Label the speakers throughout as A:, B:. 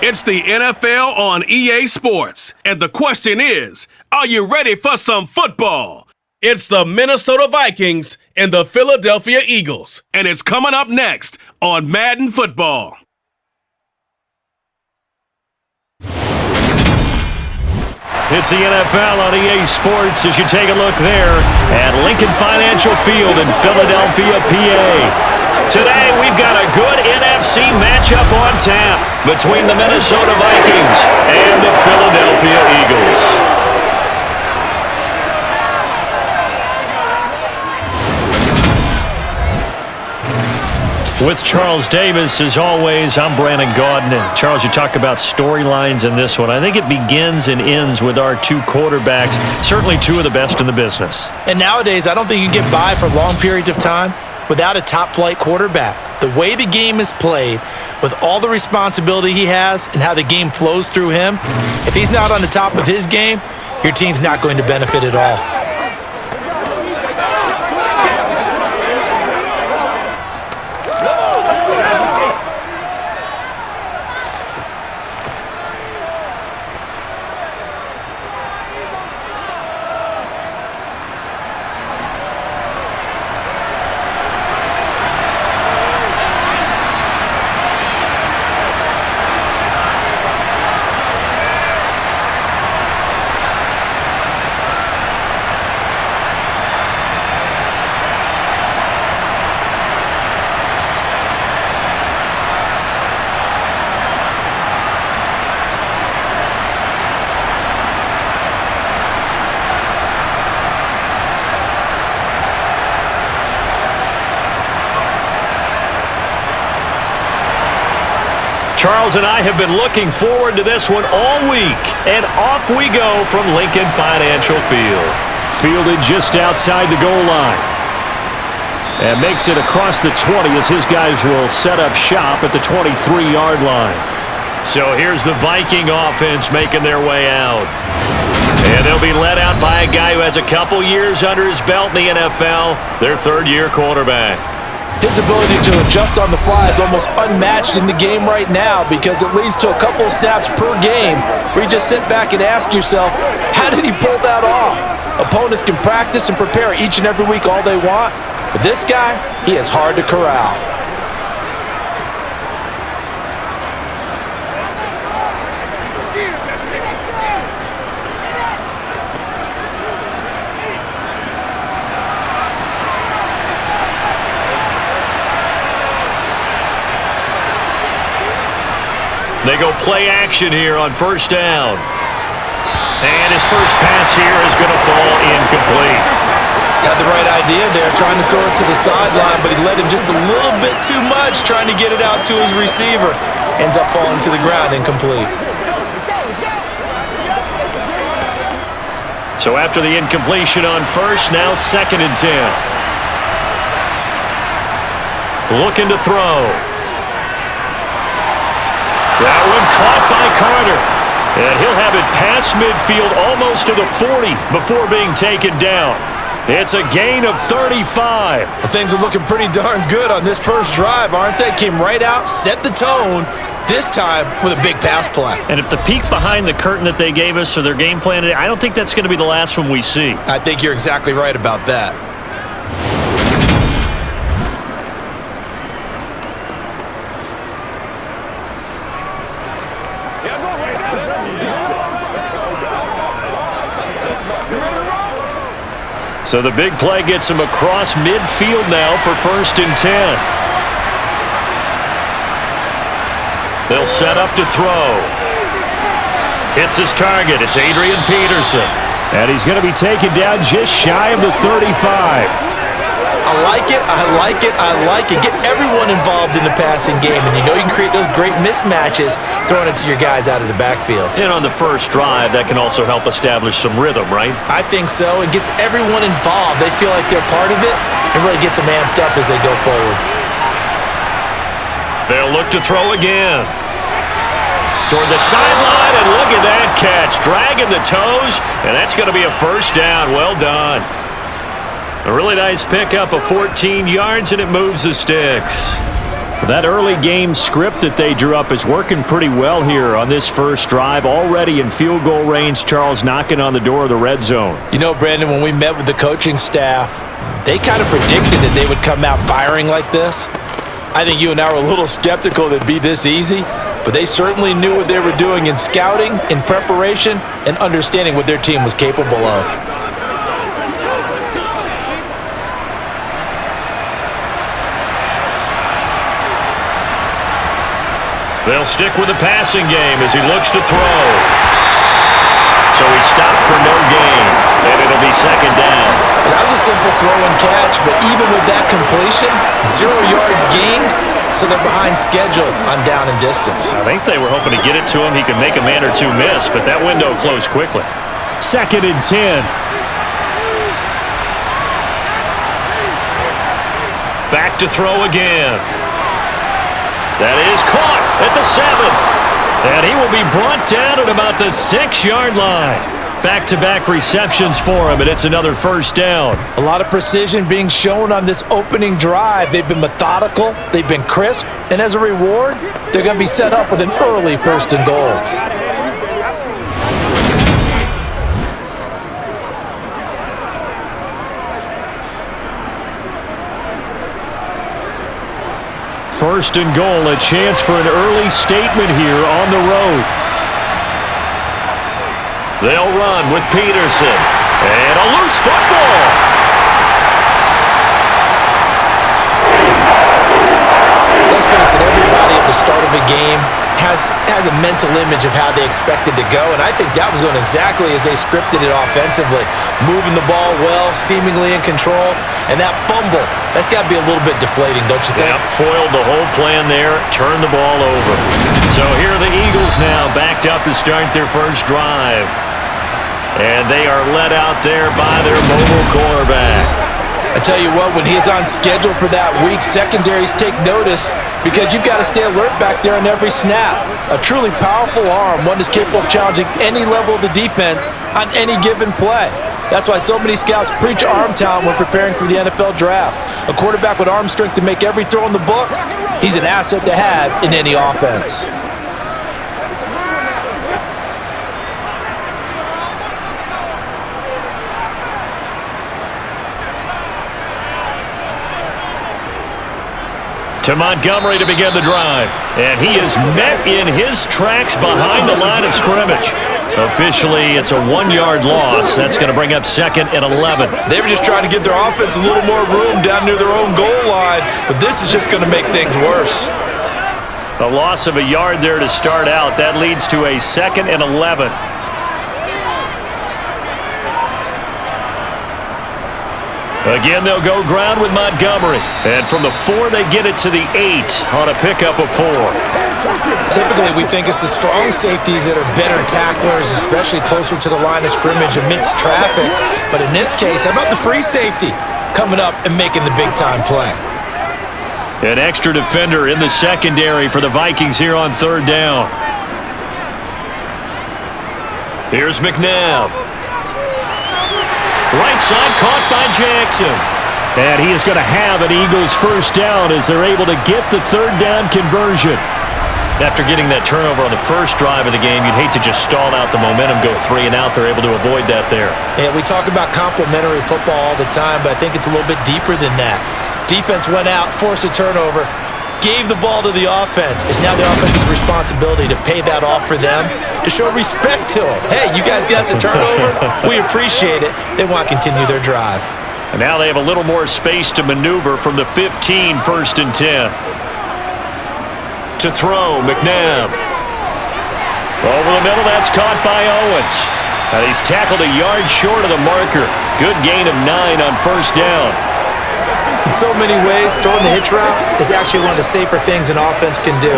A: It's the NFL on EA Sports. And the question is, are you ready for some football? It's the Minnesota Vikings and the Philadelphia Eagles. And it's coming up next on Madden Football.
B: It's the NFL on EA Sports as you take a look there at Lincoln Financial Field in Philadelphia, PA. Today, we've got a good NFC matchup on tap between the Minnesota Vikings and the Philadelphia Eagles. With Charles Davis, as always, I'm Brandon Gaudin. And Charles, you talk about storylines in this one. I think it begins and ends with our two quarterbacks, certainly two of the best in the business.
C: And nowadays, I don't think you can get by for long periods of time without a top-flight quarterback. The way the game is played, with all the responsibility he has and how the game flows through him, if he's not on the top of his game, your team's not going to benefit at all.
B: Charles and I have been looking forward to this one all week, and off we go from Lincoln Financial Field. Fielded just outside the goal line. And makes it across the 20 as his guys will set up shop at the 23-yard line. So here's the Viking offense making their way out. And they'll be led out by a guy who has a couple years under his belt in the NFL, their third-year quarterback.
C: His ability to adjust on the fly is almost unmatched in the game right now because it leads to a couple of snaps per game where you just sit back and ask yourself, how did he pull that off? Opponents can practice and prepare each and every week all they want, but this guy, he is hard to corral.
B: They go play action here on first down. And his first pass here is going to fall incomplete.
C: Had the right idea there, trying to throw it to the sideline, but he led him just a little bit too much, trying to get it out to his receiver. Ends up falling to the ground incomplete.
B: So after the incompletion on first, now 2nd and 10. Looking to throw. That one caught by Carter. And he'll have it past midfield almost to the 40 before being taken down. It's a gain of 35.
C: Well, things are looking pretty darn good on this first drive, aren't they? Came right out, set the tone, this time with a big pass play.
B: And if the peek behind the curtain that they gave us or their game plan, I don't think that's going to be the last one we see.
C: I think you're exactly right about that.
B: So the big play gets him across midfield now for 1st and 10. They'll set up to throw. Hits his target. It's Adrian Peterson. And he's going to be taken down just shy of the 35.
C: I like it, I like it, I like it. Get everyone involved in the passing game, and you know you can create those great mismatches throwing it to your guys out of the backfield.
B: And on the first drive, that can also help establish some rhythm, right?
C: I think so. It gets everyone involved. They feel like they're part of it and really gets them amped up as they go forward.
B: They'll look to throw again. Toward the sideline, and look at that catch. Dragging the toes, and that's going to be a first down. Well done. A really nice pickup of 14 yards, and it moves the sticks. That early game script that they drew up is working pretty well here on this first drive. Already in field goal range, Charles knocking on the door of the red zone.
C: You know, Brandon, when we met with the coaching staff, they kind of predicted that they would come out firing like this. I think you and I were a little skeptical that it'd be this easy, but they certainly knew what they were doing in scouting, in preparation, and understanding what their team was capable of.
B: They'll stick with the passing game as he looks to throw. So he stopped for no gain, and it'll be second down.
C: That was a simple throw and catch, but even with that completion, 0 yards gained, so they're behind schedule on down and distance.
B: I think they were hoping to get it to him. He could make a man or two miss, but that window closed quickly. Second and 10. Back to throw again. That is caught at the 7. And he will be brought down at about the 6-yard line. Back-to-back receptions for him, and it's another first down.
C: A lot of precision being shown on this opening drive. They've been methodical, they've been crisp, and as a reward, they're going to be set up with an early first and goal.
B: First and goal, a chance for an early statement here on the road. They'll run with Peterson. And a loose football.
C: Let's face it, everybody at the start of a game has a mental image of how they expect it to go, and I think that was going exactly as they scripted it offensively. Moving the ball well, seemingly in control, and that fumble, that's got to be a little bit deflating, don't you think?
B: Yep, foiled the whole plan there, turned the ball over. So here are the Eagles now, backed up to start their first drive. And they are led out there by their mobile quarterback.
C: I tell you what, when he is on schedule for that week, secondaries take notice because you've got to stay alert back there on every snap. A truly powerful arm, one that's capable of challenging any level of the defense on any given play. That's why so many scouts preach arm talent when preparing for the NFL draft. A quarterback with arm strength to make every throw in the book, he's an asset to have in any offense.
B: To Montgomery to begin the drive. And he is met in his tracks behind the line of scrimmage. Officially, it's a 1-yard loss. That's going to bring up second and 11.
C: They were just trying to give their offense a little more room down near their own goal line, but this is just going to make things worse.
B: A loss of a yard there to start out. That leads to a second and 11. Again, they'll go ground with Montgomery. And from the 4, they get it to the 8 on a pickup of 4.
C: Typically, we think it's the strong safeties that are better tacklers, especially closer to the line of scrimmage amidst traffic. But in this case, how about the free safety coming up and making the big-time play?
B: An extra defender in the secondary for the Vikings here on third down. Here's McNabb. Right side caught by Jackson. And he is going to have an Eagles first down as they're able to get the third down conversion. After getting that turnover on the first drive of the game, you'd hate to just stall out the momentum, go 3 and out. They're able to avoid that there.
C: Yeah, we talk about complementary football all the time, but I think it's a little bit deeper than that. Defense went out, forced a turnover, gave the ball to the offense. It's now the offense's responsibility to pay that off for them, to show respect to them. Hey, you guys got a turnover? We appreciate it. They want to continue their drive.
B: And now they have a little more space to maneuver from the 15, first and 10. To throw, McNabb. Over the middle, that's caught by Owens. And he's tackled a yard short of the marker. Good gain of 9 on first down.
C: In so many ways, throwing the hitch route is actually one of the safer things an offense can do.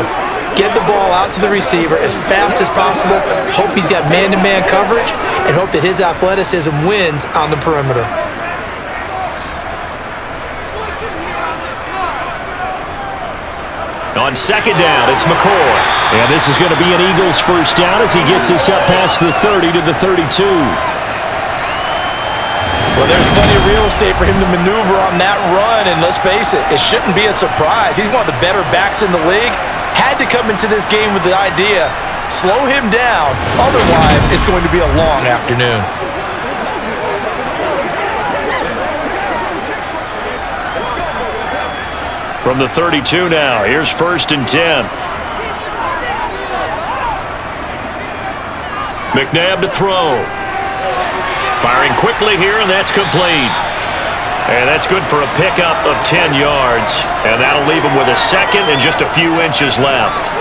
C: Get the ball out to the receiver as fast as possible, hope he's got man-to-man coverage, and hope that his athleticism wins on the perimeter.
B: On second down, it's McCoy. And this is going to be an Eagles first down as he gets us up past the 30 to the 32.
C: Well, there's plenty of real estate for him to maneuver on that run, and let's face it, it shouldn't be a surprise. He's one of the better backs in the league. Had to come into this game with the idea, slow him down, otherwise it's going to be a long afternoon.
B: From the 32 now, here's 1st and 10. McNabb to throw. Firing quickly here, and that's complete. And that's good for a pickup of 10 yards. And that'll leave him with a second and just a few inches left.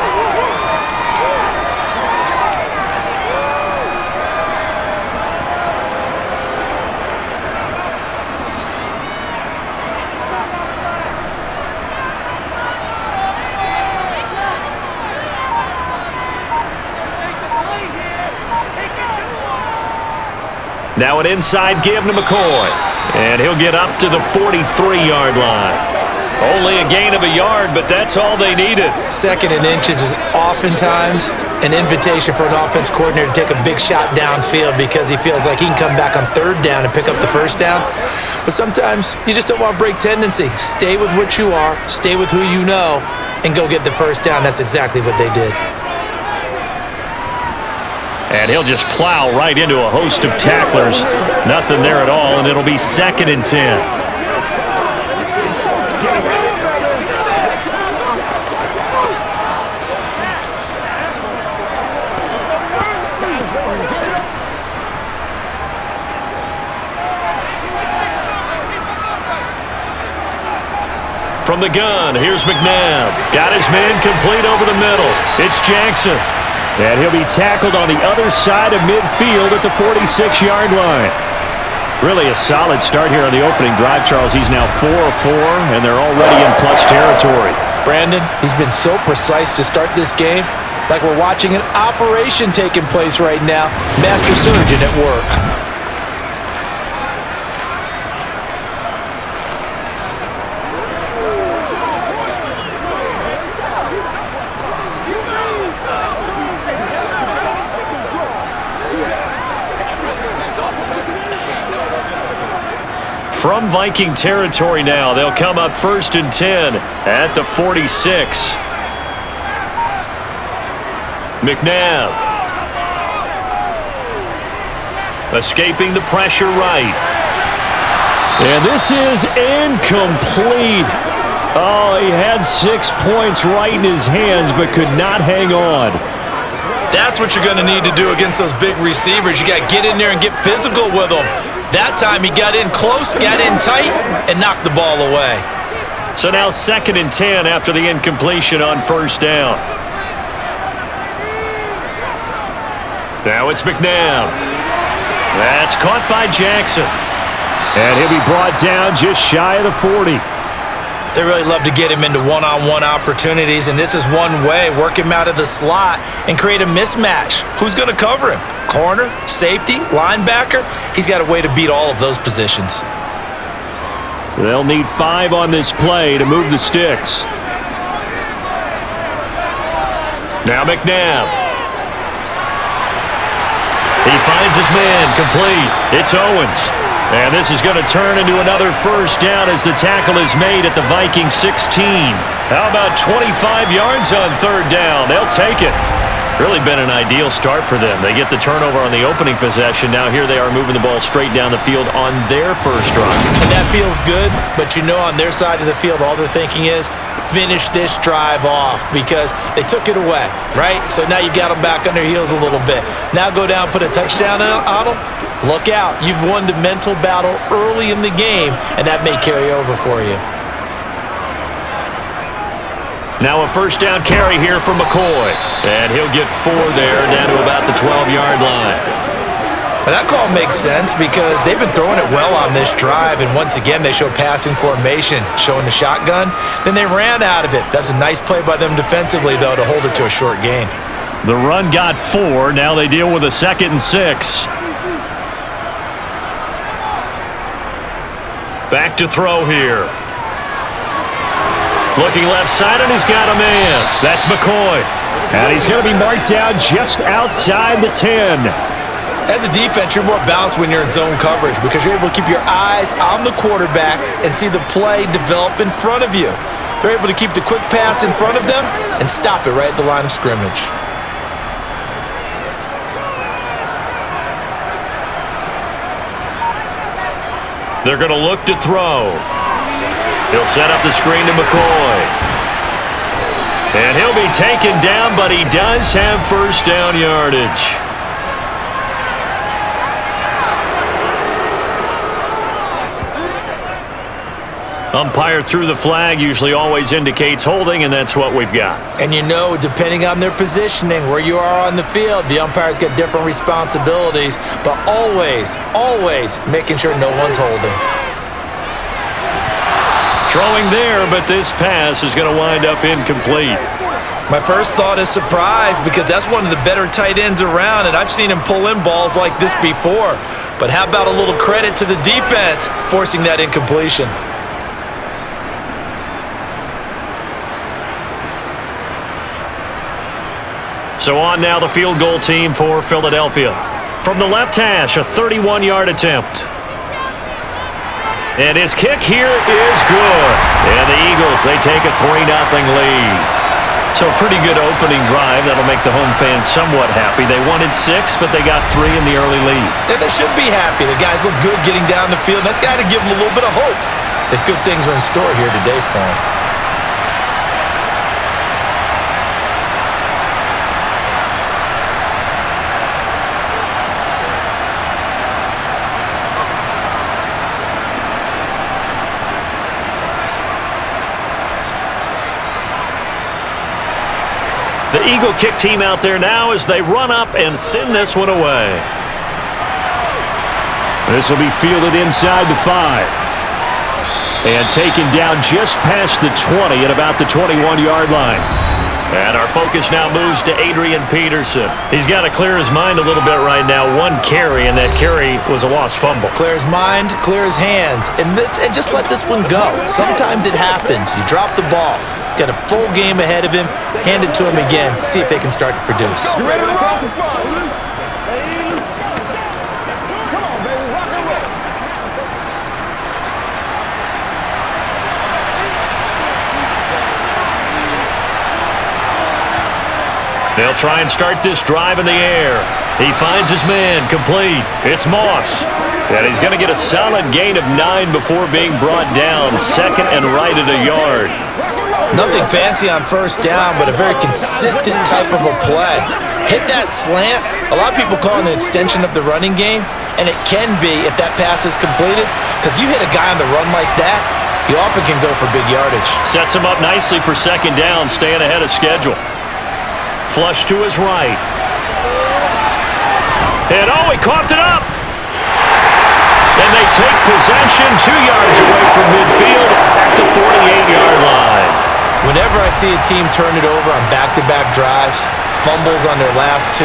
B: Now an inside give to McCoy. And he'll get up to the 43-yard line. Only a gain of a yard, but that's all they needed.
C: 2nd and inches is oftentimes an invitation for an offense coordinator to take a big shot downfield because he feels like he can come back on 3rd down and pick up the 1st down. But sometimes you just don't want to break tendency. Stay with what you are, stay with who you know, and go get the 1st down. That's exactly what they did.
B: And he'll just plow right into a host of tacklers. Nothing there at all, and it'll be 2nd and 10. From the gun, here's McNabb. Got his man complete over the middle. It's Jackson. And he'll be tackled on the other side of midfield at the 46-yard line. Really a solid start here on the opening drive, Charles. He's now 4 of 4, and they're already in plus territory.
C: Brandon, he's been so precise to start this game, like we're watching an operation taking place right now. Master surgeon at work.
B: From Viking territory now, they'll come up 1st and 10 at the 46. McNabb. Escaping the pressure right. And this is incomplete. Oh, he had 6 points right in his hands, but could not hang on.
C: That's what you're going to need to do against those big receivers. You got to get in there and get physical with them. That time he got in close, got in tight, and knocked the ball away.
B: So now 2nd and 10 after the incompletion on 1st down. Now it's McNabb. That's caught by Jackson. And he'll be brought down just shy of the 40.
C: They really love to get him into one-on-one opportunities, and this is one way. Work him out of the slot and create a mismatch. Who's going to cover him? Corner, safety, linebacker? He's got a way to beat all of those positions.
B: They'll need 5 on this play to move the sticks. Now McNabb. He finds his man complete. It's Owens. And this is going to turn into another 1st down as the tackle is made at the Vikings 16. How about 25 yards on 3rd down? They'll take it. Really been an ideal start for them. They get the turnover on the opening possession. Now here they are moving the ball straight down the field on their 1st drive.
C: And that feels good, but you know on their side of the field all they're thinking is finish this drive off because they took it away, right? So now you got them back on their heels a little bit. Now go down, put a touchdown on them. Look out. You've won the mental battle early in the game, and that may carry over for you.
B: Now a 1st down carry here from McCoy. And he'll get 4 there down to about the 12-yard line.
C: Well, that call makes sense because they've been throwing it well on this drive, and once again they show passing formation, showing the shotgun. Then they ran out of it. That's a nice play by them defensively, though, to hold it to a short gain.
B: The run got 4. Now they deal with a 2nd and 6. Back to throw here. Looking left side, and he's got a man. That's McCoy. And he's going to be marked down just outside the 10.
C: As a defense, you're more balanced when you're in zone coverage because you're able to keep your eyes on the quarterback and see the play develop in front of you. They're able to keep the quick pass in front of them and stop it right at the line of scrimmage.
B: They're going to look to throw. He'll set up the screen to McCoy. And he'll be taken down, but he does have first down yardage. Umpire threw the flag, usually always indicates holding, and that's what we've got.
C: And you know, depending on their positioning, where you are on the field, the umpires get different responsibilities, but always making sure no one's holding.
B: Throwing there, but this pass is going to wind up incomplete.
C: My first thought is surprise because that's one of the better tight ends around, and I've seen him pull in balls like this before. But how about a little credit to the defense forcing that incompletion?
B: So on now the field goal team for Philadelphia. From the left hash, a 31-yard attempt. And his kick here is good. And the Eagles, they take a 3-0 lead. So a pretty good opening drive. That'll make the home fans somewhat happy. They wanted 6, but they got 3 in the early lead.
C: Yeah, they should be happy. The guys look good getting down the field. That's got to give them a little bit of hope that good things are in store here today for them.
B: The Eagle kick team out there now as they run up and send this one away. This will be fielded inside the 5. And taken down just past the 20 at about the 21-yard line. And our focus now moves to Adrian Peterson. He's got to clear his mind a little bit right now. 1 carry, and that carry was a lost fumble.
C: Clear his mind, clear his hands, and just let this one go. Sometimes it happens. You drop the ball. Got a full game ahead of him. Hand it to him again. See if they can start to produce.
D: You ready to cross the front? Come on, baby. Rock and roll.
B: They'll try and start this drive in the air. He finds his man, complete. It's Moss. And he's going to get a solid gain of 9 before being brought down. Second and right at a yard.
C: Nothing fancy on first down, but a very consistent type of a play. Hit that slant. A lot of people call it an extension of the running game, and it can be if that pass is completed, because you hit a guy on the run like that, you often can go for big yardage.
B: Sets him up nicely for second down, staying ahead of schedule. Flush to his right. And he coughed it up. And they take possession 2 yards away from midfield at the 48-yard line.
C: Whenever I see a team turn it over on back-to-back drives, fumbles on their last 2,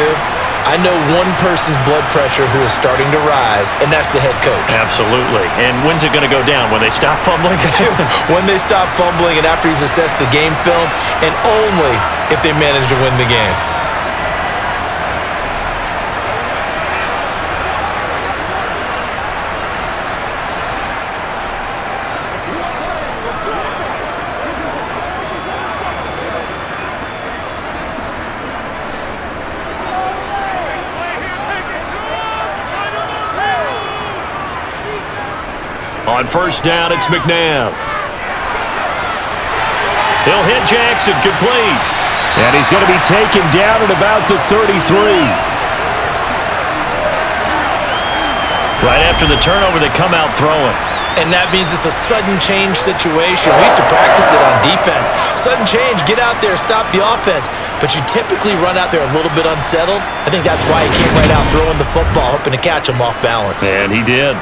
C: I know one person's blood pressure who is starting to rise, and that's the head coach.
B: Absolutely. And when's it going to go down? When they stop fumbling?
C: When they stop fumbling and after he's assessed the game film, and only if they manage to win the game.
B: On first down, it's McNabb. He'll hit Jackson, complete. And he's going to be taken down at about the 33. Right after the turnover, they come out throwing.
C: And that means it's a sudden change situation. We used to practice it on defense. Sudden change, get out there, stop the offense. But you typically run out there a little bit unsettled. I think that's why he came right out throwing the football, hoping to catch him off balance.
B: And he did.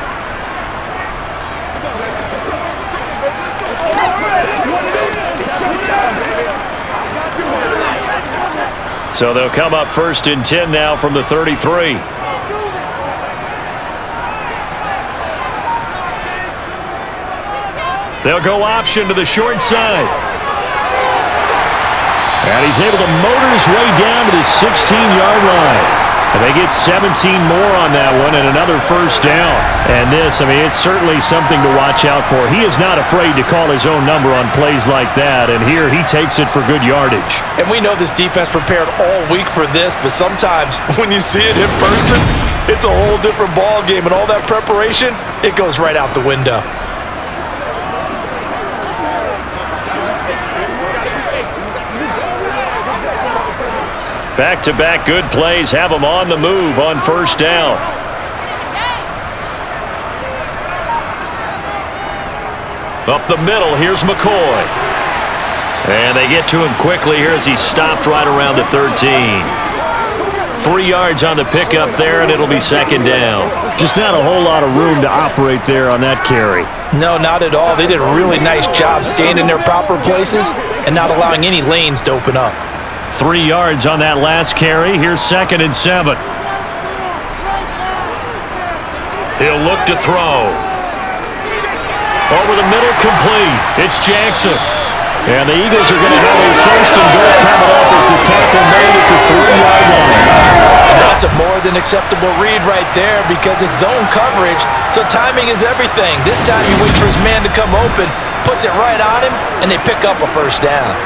B: So they'll come up first and 10 now from the 33. They'll go option to the short side. And he's able to motor his way down to the 16-yard line. And they get 17 more on that one and another first down. And this, it's certainly something to watch out for. He is not afraid to call his own number on plays like that, and here he takes it for good yardage.
C: And we know this defense prepared all week for this, but sometimes when you see it in person, it's a whole different ball game, and all that preparation, it goes right out the window.
B: Back-to-back good plays have them on the move on first down. Up the middle, here's McCoy. And they get to him quickly here as he stopped right around the 13. 3 yards on the pickup there, and it'll be second down.
E: Just not a whole lot of room to operate there on that carry.
C: No, not at all. They did a really nice job staying in their proper places and not allowing any lanes to open up.
B: 3 yards on that last carry. Here's 2nd and 7. He'll look to throw. Over the middle, complete. It's Jackson. And the Eagles are going to have a first and goal coming up as the tackle made at the 3-yard line.
C: That's a more than acceptable read right there because it's zone coverage, so timing is everything. This time he waits for his man to come open, puts it right on him, and they pick up a first down.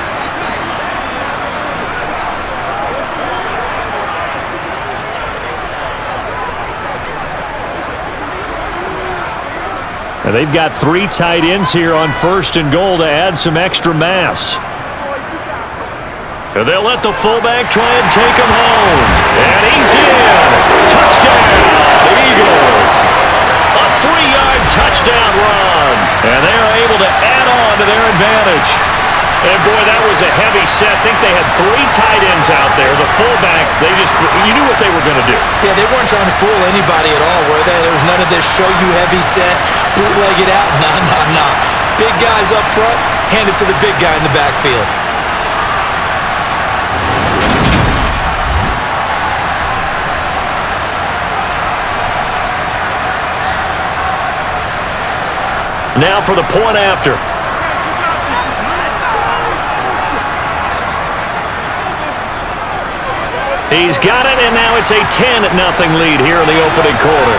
B: And they've got 3 tight ends here on first and goal to add some extra mass. And they'll let the fullback try and take him home. And he's in. Touchdown, Eagles. A 3-yard touchdown run. And they're able to add on to their advantage. And boy, that was a heavy set. I think they had 3 tight ends out there. The fullback, you knew what they were going to do.
C: Yeah, they weren't trying to fool anybody at all, were they? There was none of this show you heavy set, bootleg it out. Nah. Big guys up front, hand it to the big guy in the backfield.
B: Now for the point after. He's got it, and now it's a 10-0 lead here in the opening quarter.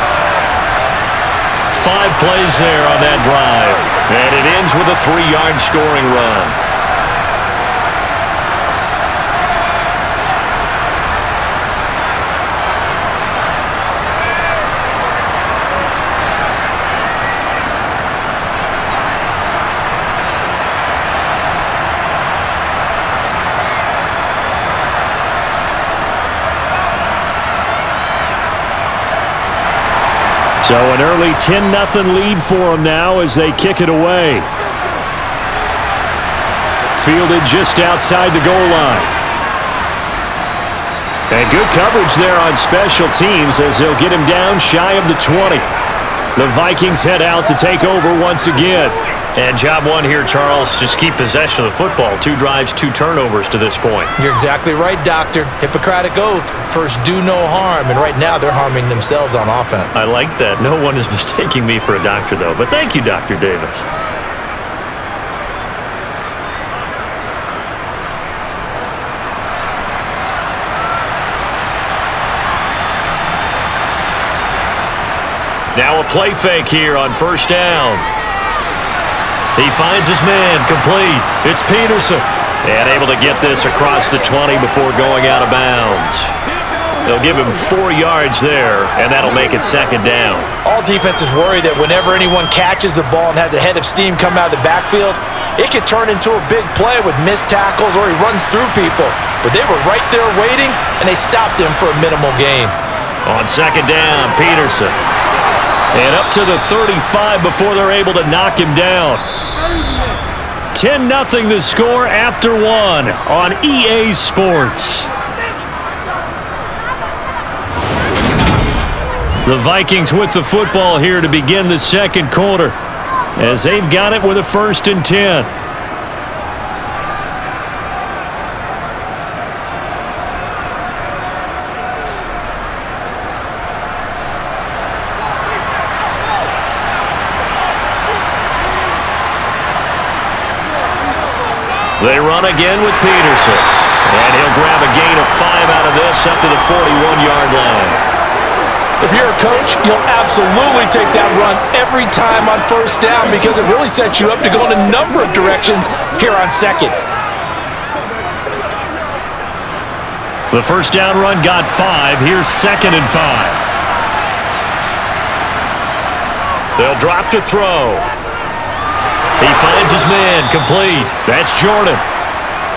B: 5 plays there on that drive, and it ends with a 3-yard scoring run. So an early 10-0 lead for them now as they kick it away. Fielded just outside the goal line. And good coverage there on special teams as they'll get him down shy of the 20. The Vikings head out to take over once again. And job one here, Charles, just keep possession of the football. 2 drives, 2 turnovers to this point.
C: You're exactly right, Doctor. Hippocratic oath. First, do no harm. And right now, they're harming themselves on offense.
B: I like that. No one is mistaking me for a doctor, though. But thank you, Dr. Davis. Now a play fake here on first down. He finds his man, complete. It's Peterson. And able to get this across the 20 before going out of bounds. They'll give him 4 yards there, and that'll make it second down.
C: All defenses worry that whenever anyone catches the ball and has a head of steam come out of the backfield, it could turn into a big play with missed tackles or he runs through people. But they were right there waiting, and they stopped him for a minimal gain.
B: On second down, Peterson. And up to the 35 before they're able to knock him down. 10-0 the score after 1 on EA Sports. The Vikings with the football here to begin the second quarter as they've got it with a 1st and 10. They run again with Peterson. And he'll grab a gain of 5 out of this up to the 41-yard line.
C: If you're a coach, you'll absolutely take that run every time on first down because it really sets you up to go in a number of directions here on second.
B: The first down run got 5. Here's 2nd and 5. They'll drop to throw. He finds his man, complete. That's Jordan.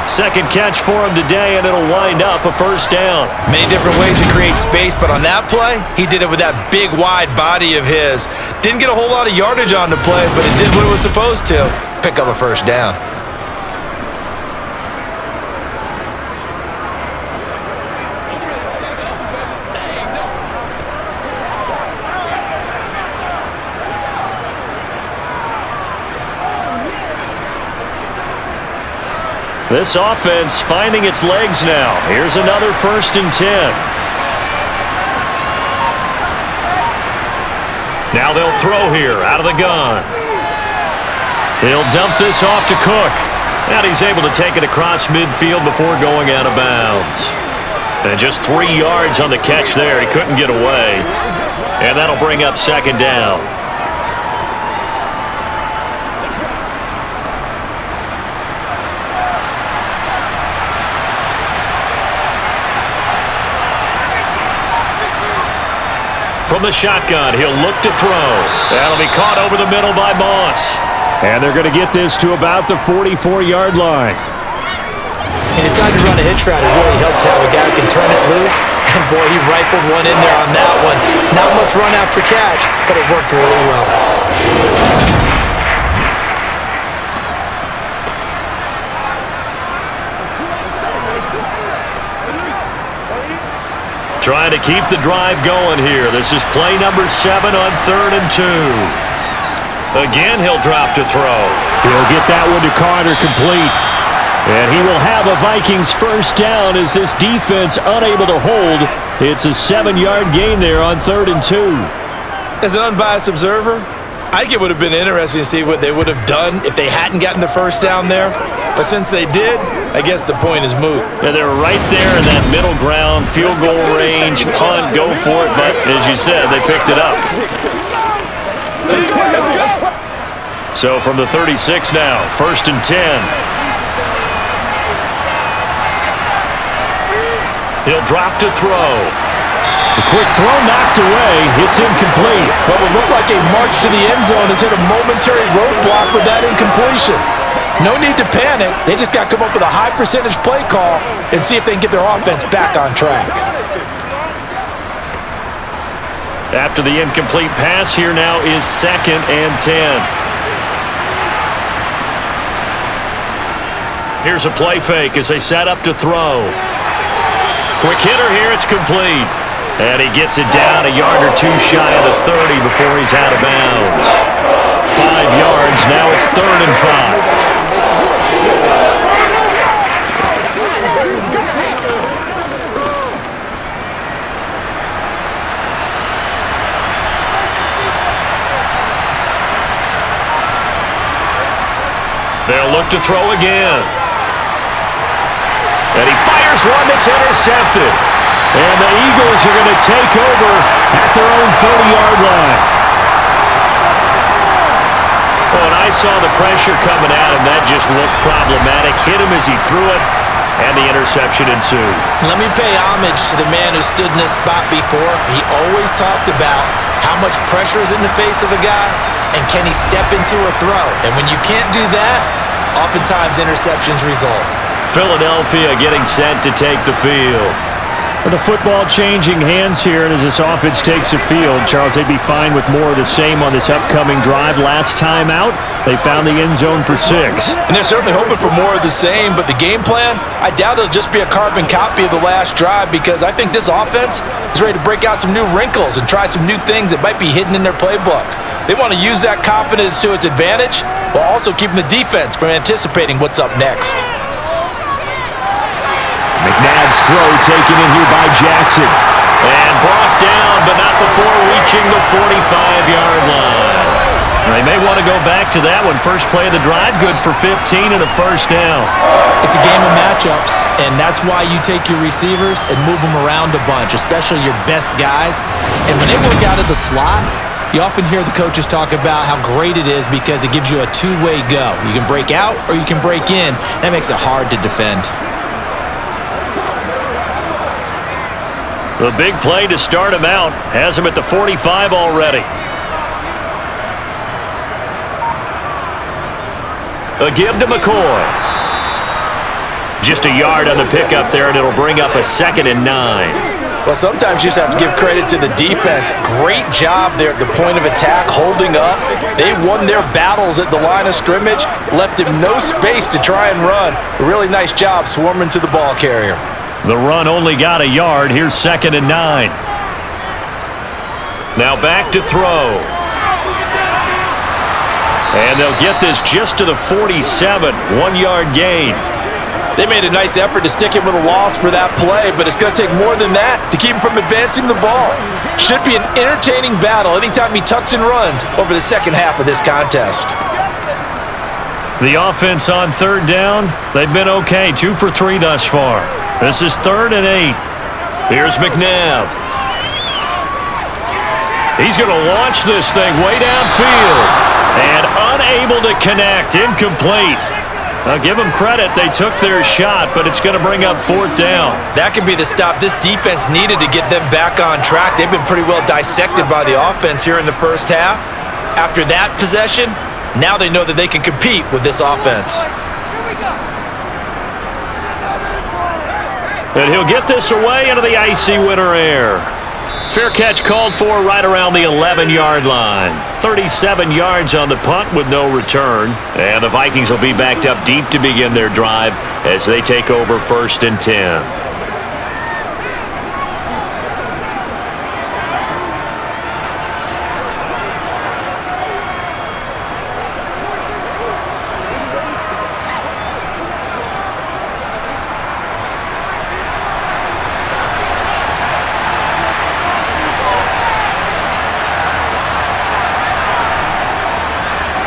B: Second catch for him today, and it'll wind up a first down.
C: Many different ways to create space, but on that play, he did it with that big, wide body of his. Didn't get a whole lot of yardage on the play, but it did what it was supposed to. Pick up a first down.
B: This offense finding its legs now. Here's another 1st and 10. Now they'll throw here out of the gun. He'll dump this off to Cook. And he's able to take it across midfield before going out of bounds. And just 3 yards on the catch there. He couldn't get away. And that'll bring up 2nd down. From the shotgun, he'll look to throw. That'll be caught over the middle by Moss.
E: And they're going to get this to about the 44-yard line.
C: He decided to run a hitch route. It really helped to have a guy who can turn it loose. And boy, he rifled one in there on that one. Not much run after catch, but it worked really well.
B: Trying to keep the drive going here. This is play number 7 on 3rd and 2. Again, he'll drop to throw.
E: He'll get that one to Carter, complete. And he will have a Vikings first down as this defense unable to hold. It's a 7-yard gain there on 3rd and 2.
C: As an unbiased observer, I think it would have been interesting to see what they would have done if they hadn't gotten the first down there. But since they did, I guess the point is moot.
B: Yeah, they're right there in that middle ground, field goal range, punt, go for it. But as you said, they picked it up. So from the 36 now, 1st and 10. He'll drop to throw.
E: A quick throw knocked away. It's incomplete.
C: What would look like a march to the end zone has hit a momentary roadblock with that incompletion. No need to panic. They just got to come up with a high percentage play call and see if they can get their offense back on track.
B: After the incomplete pass, here now is 2nd and 10. Here's a play fake as they set up to throw. Quick hitter here, it's complete. And he gets it down a yard or 2 shy of the 30 before he's out of bounds. 5 yards, now it's 3rd and 5. They'll look to throw again. And he fires one that's intercepted. And the Eagles are going to take over at their own 30-yard line. Well, and I saw the pressure coming at him. That just looked problematic. Hit him as he threw it, and the interception ensued.
C: Let me pay homage to the man who stood in this spot before. He always talked about how much pressure is in the face of a guy, and can he step into a throw. And when you can't do that, oftentimes interceptions result.
B: Philadelphia getting set to take the field.
E: With the football changing hands here, and as this offense takes the field, Charles, they'd be fine with more of the same on this upcoming drive. Last time out, they found the end zone for 6.
C: And they're certainly hoping for more of the same, but the game plan, I doubt it'll just be a carbon copy of the last drive, because I think this offense is ready to break out some new wrinkles and try some new things that might be hidden in their playbook. They want to use that confidence to its advantage, while also keeping the defense from anticipating what's up next.
E: McNabb's throw taken in here by Jackson.
B: And brought down, but not before reaching the 45-yard line. They may want to go back to that one. First play of the drive, good for 15 and a first down.
C: It's a game of matchups, and that's why you take your receivers and move them around a bunch, especially your best guys. And when they work out of the slot, you often hear the coaches talk about how great it is because it gives you a two-way go. You can break out or you can break in. That makes it hard to defend.
B: The big play to start him out has him at the 45 already. A give to McCoy. Just a yard on the pickup there, and it'll bring up a 2nd and 9.
C: Well, sometimes you just have to give credit to the defense. Great job there at the point of attack, holding up. They won their battles at the line of scrimmage, left him no space to try and run. A really nice job swarming to the ball carrier.
B: The run only got a yard. Here's 2nd and 9. Now back to throw. And they'll get this just to the 47, 1-yard gain.
C: They made a nice effort to stick him with a loss for that play, but it's going to take more than that to keep him from advancing the ball. Should be an entertaining battle anytime he tucks and runs over the second half of this contest.
B: The offense on 3rd down, they've been okay, 2 for 3 thus far. This is 3rd and 8. Here's McNabb. He's going to launch this thing way downfield. And unable to connect, incomplete. I'll give them credit, they took their shot, but it's going to bring up 4th down.
C: That could be the stop this defense needed to get them back on track. They've been pretty well dissected by the offense here in the first half. After that possession, now they know that they can compete with this offense.
B: And he'll get this away into the icy winter air. Fair catch called for right around the 11-yard line. 37 yards on the punt with no return. And the Vikings will be backed up deep to begin their drive as they take over 1st and 10.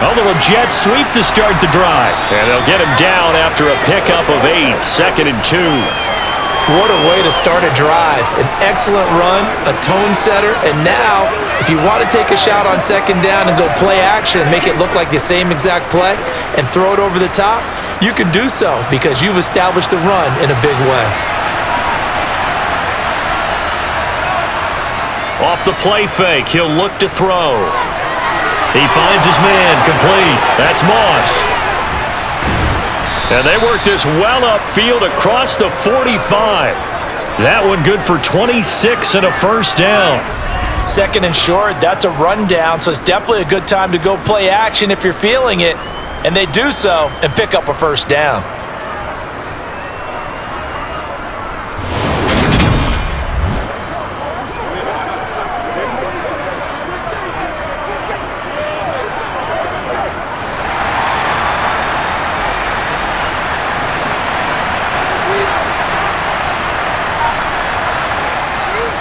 B: A little jet sweep to start the drive. And they'll get him down after a pickup of 8, 2nd and 2.
C: What a way to start a drive. An excellent run, a tone setter, and now, if you want to take a shot on 2nd down and go play action and make it look like the same exact play and throw it over the top, you can do so because you've established the run in a big way.
B: Off the play fake, he'll look to throw. He finds his man, complete. That's Moss. And they work this well upfield across the 45. That one good for 26 and a first down.
C: 2nd and short, that's a rundown, so it's definitely a good time to go play action if you're feeling it. And they do so and pick up a first down.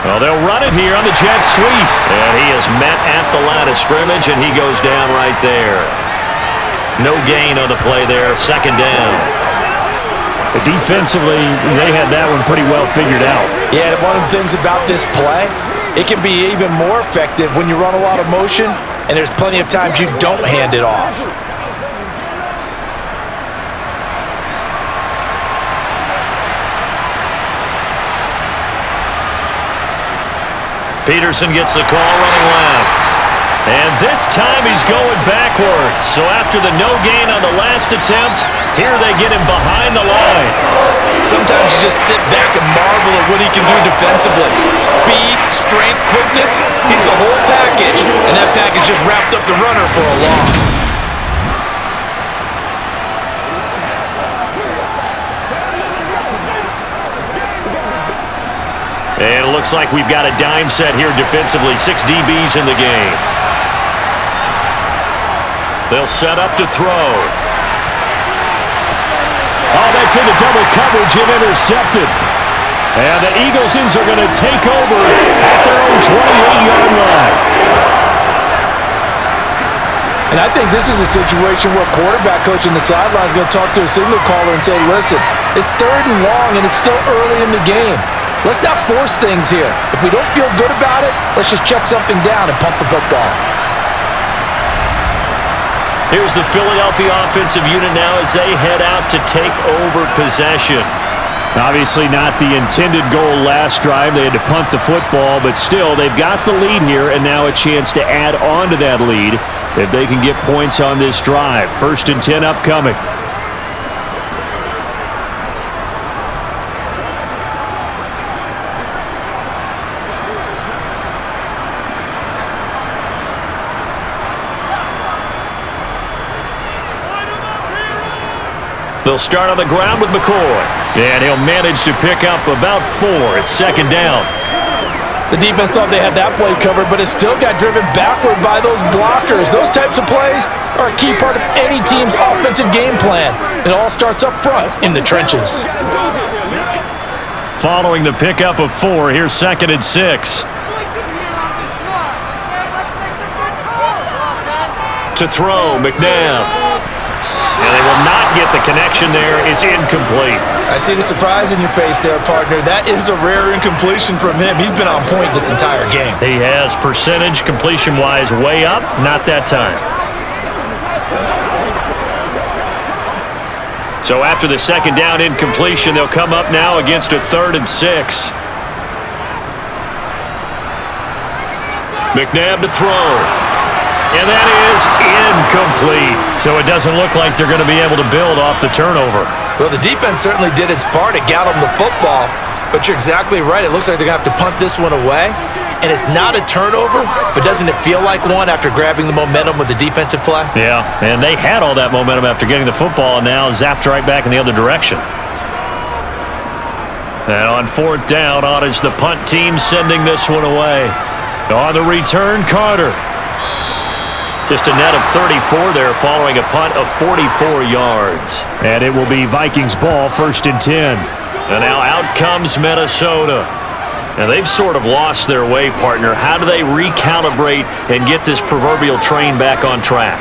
B: Well, they'll run it here on the jet sweep. And he is met at the line of scrimmage, and he goes down right there. No gain on the play there, 2nd down.
E: Defensively, they had that one pretty well figured out.
C: Yeah, and one of the things about this play, it can be even more effective when you run a lot of motion, and there's plenty of times you don't hand it off.
B: Peterson gets the call running left. And this time he's going backwards. So after the no gain on the last attempt, here they get him behind the line.
C: Sometimes you just sit back and marvel at what he can do defensively. Speed, strength, quickness, he's the whole package. And that package just wrapped up the runner for a loss.
B: And it looks like we've got a dime set here defensively. 6 DBs in the game. They'll set up to throw.
E: Oh, that's into double coverage and intercepted. And the Eaglesons are going to take over at their own 28-yard line.
C: And I think this is a situation where quarterback coach in the sideline is going to talk to a signal caller and say, listen, it's 3rd and long and it's still early in the game. Let's not force things here. If we don't feel good about it, let's just check something down and punt the football.
B: Here's the Philadelphia offensive unit now as they head out to take over possession.
E: Obviously not the intended goal last drive. They had to punt the football, but still, they've got the lead here, and now a chance to add on to that lead if they can get points on this drive. 1st and 10 upcoming.
B: They'll start on the ground with McCoy. And he'll manage to pick up about 4. It's 2nd down.
C: The defense thought they had that play covered, but it still got driven backward by those blockers. Those types of plays are a key part of any team's offensive game plan. It all starts up front in the trenches.
B: Following the pickup of 4, here's 2nd and 6. To throw, McNabb. And they will not get the connection there. It's incomplete.
C: I see the surprise in your face there, partner. That is a rare incompletion from him. He's been on point this entire game.
B: He has percentage completion-wise way up. Not that time. So after the 2nd down incompletion, they'll come up now against a 3rd and 6. McNabb to throw. And that is incomplete. So it doesn't look like they're going to be able to build off the turnover.
C: Well, the defense certainly did its part. It got them the football. But you're exactly right. It looks like they're going to have to punt this one away. And it's not a turnover, but doesn't it feel like one after grabbing the momentum with the defensive play?
B: Yeah, and they had all that momentum after getting the football and now zapped right back in the other direction. And on 4th down, on is the punt team sending this one away. On the return, Carter. Just a net of 34 there following a punt of 44 yards.
E: And it will be Vikings ball, 1st and 10.
B: And now out comes Minnesota. And they've sort of lost their way, partner. How do they recalibrate and get this proverbial train back on track?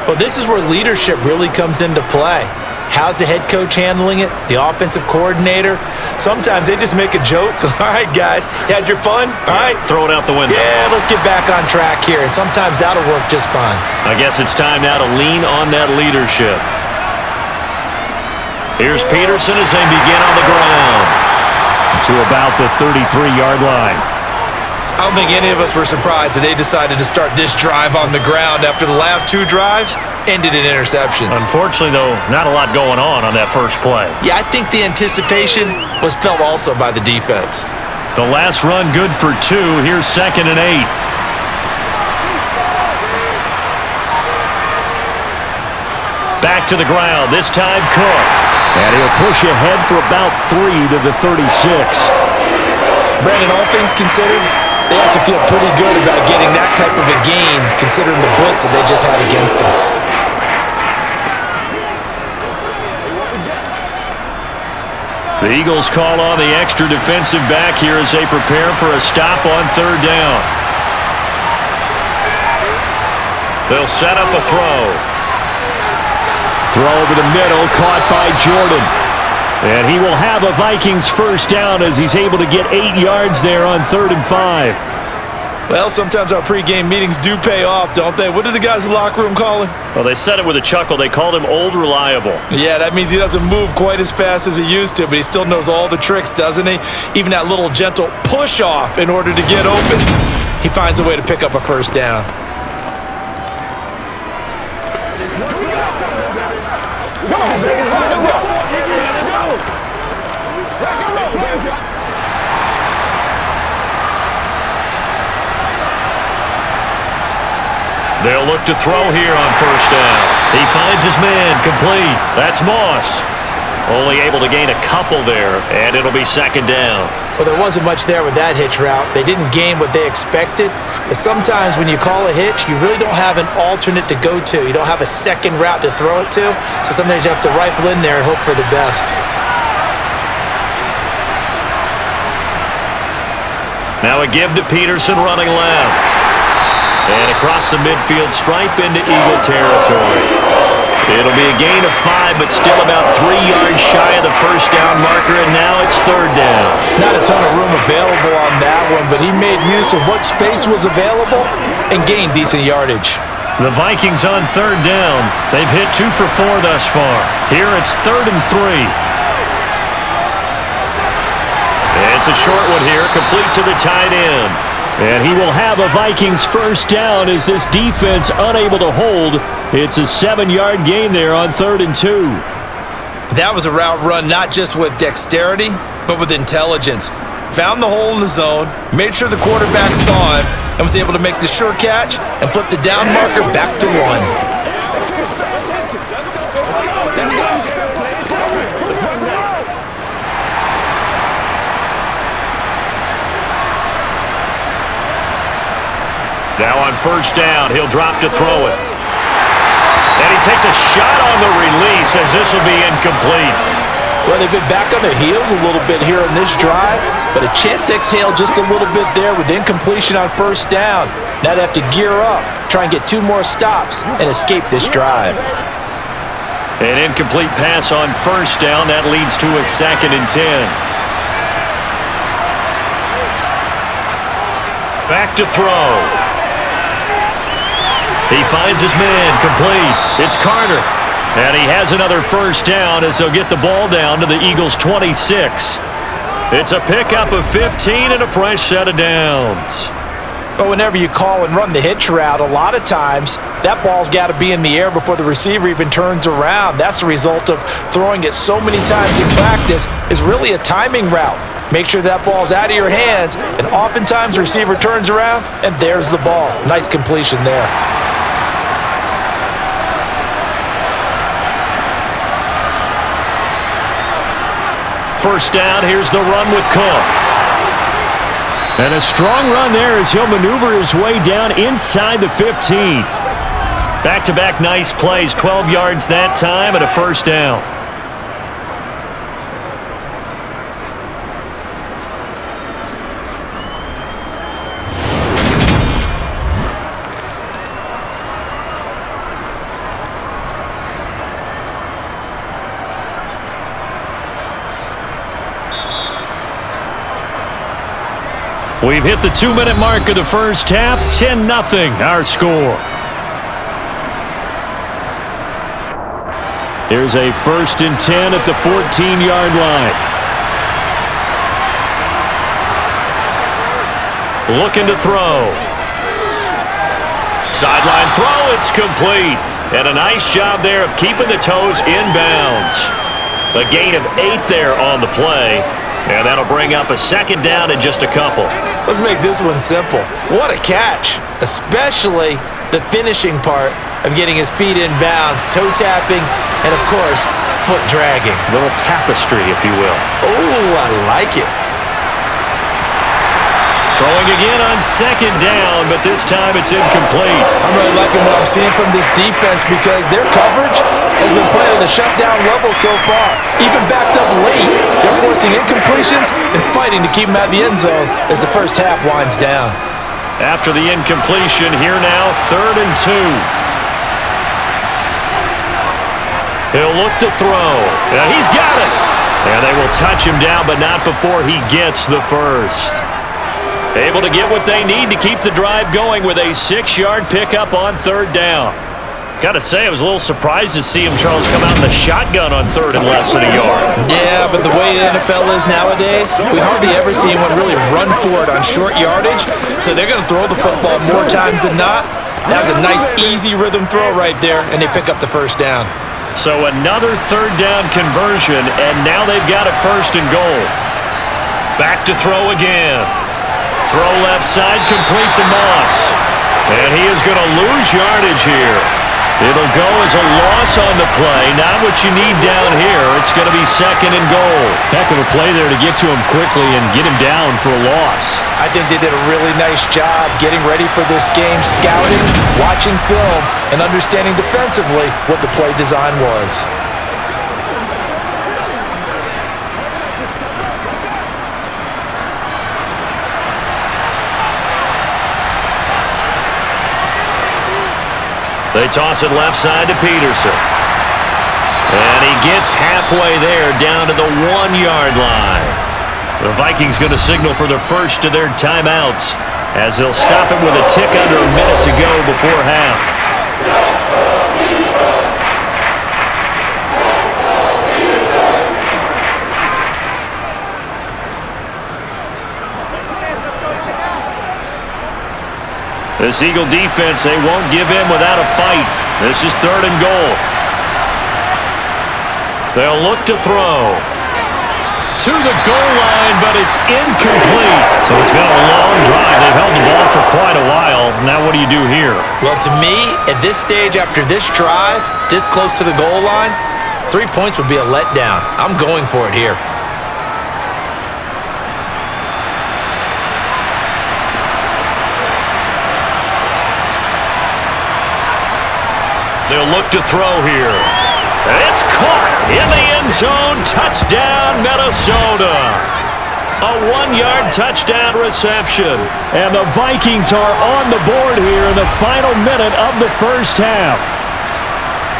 C: Well, this is where leadership really comes into play. How's the head coach handling it? The offensive coordinator? Sometimes they just make a joke. All right, guys, you had your fun? All right.
B: Throw it out the window.
C: Yeah, let's get back on track here. And sometimes that'll work just fine.
B: I guess it's time now to lean on that leadership. Here's Peterson as they begin on the ground.
E: To about the 33-yard line.
C: I don't think any of us were surprised that they decided to start this drive on the ground after the last 2 drives ended in interceptions.
B: Unfortunately, though, not a lot going on that first play.
C: Yeah, I think the anticipation was felt also by the defense.
B: The last run good for 2. Here's 2nd and 8. Back to the ground. This time, Cook.
E: And he'll push ahead for about 3 to the 36.
C: Brandon, all things considered, they have to feel pretty good about getting that type of a gain considering the blitz that they just had against them.
B: The Eagles call on the extra defensive back here as they prepare for a stop on 3rd down. They'll set up a throw.
E: Throw over the middle, caught by Jordan. And he will have a Vikings 1st down as he's able to get 8 yards there on 3rd and 5.
C: Well, sometimes our pregame meetings do pay off, don't they? What do the guys in the locker room call him?
B: Well, they said it with a chuckle. They called him Old Reliable.
C: Yeah, that means he doesn't move quite as fast as he used to, but he still knows all the tricks, doesn't he? Even that little gentle push-off in order to get open. He finds a way to pick up a 1st down.
D: Come on, baby. Rock and roll. Let's go. Rock and roll. Let's go.
B: They'll look to throw here on 1st down. He finds his man, complete. That's Moss. Only able to gain a couple there, and it'll be 2nd down.
C: Well, there wasn't much there with that hitch route. They didn't gain what they expected, but sometimes when you call a hitch, you really don't have an alternate to go to. You don't have a second route to throw it to, so sometimes you have to rifle in there and hope for the best.
B: Now a give to Peterson running left. And across the midfield stripe into Eagle territory. It'll be a gain of 5, but still about 3 yards shy of the first down marker, and now it's third down.
C: Not a ton of room available on that one, but he made use of what space was available and gained decent yardage.
B: The Vikings on third down. They've hit 2 for 4 thus far. Here it's 3rd and 3. It's a short one here, complete to the tight end. And he will have a Vikings first down as this defense unable to hold. It's a 7-yard gain there on 3rd and 2.
C: That was a route run not just with dexterity, but with intelligence. Found the hole in the zone, made sure the quarterback saw him, and was able to make the sure catch and flip the down marker back to 1.
B: Now on first down, he'll drop to throw it. And he takes a shot on the release as this will be incomplete.
C: Well, they've been back on their heels a little bit here in this drive, but a chance to exhale just a little bit there with incompletion on first down. Now they have to gear up, try and get 2 more stops, and escape this drive.
B: An incomplete pass on first down. That leads to a 2nd and 10. Back to throw. He finds his man, complete. It's Carter. And he has another first down as they'll get the ball down to the Eagles' 26. It's a pickup of 15 and a fresh set of downs.
C: But whenever you call and run the hitch route, a lot of times that ball's got to be in the air before the receiver even turns around. That's the result of throwing it so many times in practice. Is really a timing route. Make sure that ball's out of your hands, and oftentimes the receiver turns around, and there's the ball. Nice completion there.
B: First down, here's the run with Cook.
E: And a strong run there as he'll maneuver his way down inside the 15.
B: Back-to-back nice plays, 12 yards that time and a first down. We've hit the 2-minute mark of the first half, 10-0 our score.
E: Here's a 1st and 10 at the 14-yard line.
B: Looking to throw. Sideline throw, it's complete. And a nice job there of keeping the toes inbounds. A gain of 8 there on the play. And that'll bring up a 2nd down in just a couple.
C: Let's make this one simple. What a catch, especially the finishing part of getting his feet in bounds, toe tapping, and of course, foot dragging.
B: A little tapestry, if you will.
C: Oh, I like it.
B: Throwing again on 2nd down, but this time it's incomplete.
C: I'm really liking what I'm seeing from this defense because their coverage has been playing at a shutdown level so far. Even backed up late, they're forcing incompletions and fighting to keep them out of the end zone as the first half winds down.
B: After the incompletion, here now, 3rd and 2. He'll look to throw. And he's got it. And they will touch him down, but not before he gets the first. Able to get what they need to keep the drive going with a 6-yard pickup on 3rd down. Got to say, I was a little surprised to see him, Charles, come out in the shotgun on 3rd and less than a yard.
C: Yeah, but the way the NFL is nowadays, we hardly ever see anyone really run for it on short yardage, so they're going to throw the football more times than not. That was a nice, easy rhythm throw right there, and they pick up the first down.
B: So another 3rd down conversion, and now they've got a 1st and goal. Back to throw again. Throw left side, complete to Moss. And he is going to lose yardage here. It'll go as a loss on the play. Not what you need down here. It's going to be 2nd and goal.
E: Heck of a play there to get to him quickly and get him down for a loss.
C: I think they did a really nice job getting ready for this game, scouting, watching film, and understanding defensively what the play design was.
B: They toss it left side to Peterson. And he gets halfway there down to the 1-yard line. The Vikings going to signal for the first of their timeouts as they'll stop it with a tick under a minute to go before half. This Eagle defense, they won't give in without a fight. This is 3rd and goal. They'll look to throw. To the goal line, but it's incomplete. So it's been a long drive. They've held the ball for quite a while. Now what do you do here?
C: Well, to me, at this stage after this drive, this close to the goal line, 3 points would be a letdown. I'm going for it here.
B: They'll look to throw here. It's caught in the end zone. Touchdown, Minnesota. A 1-yard touchdown reception.
E: And the Vikings are on the board here in the final minute of the first half.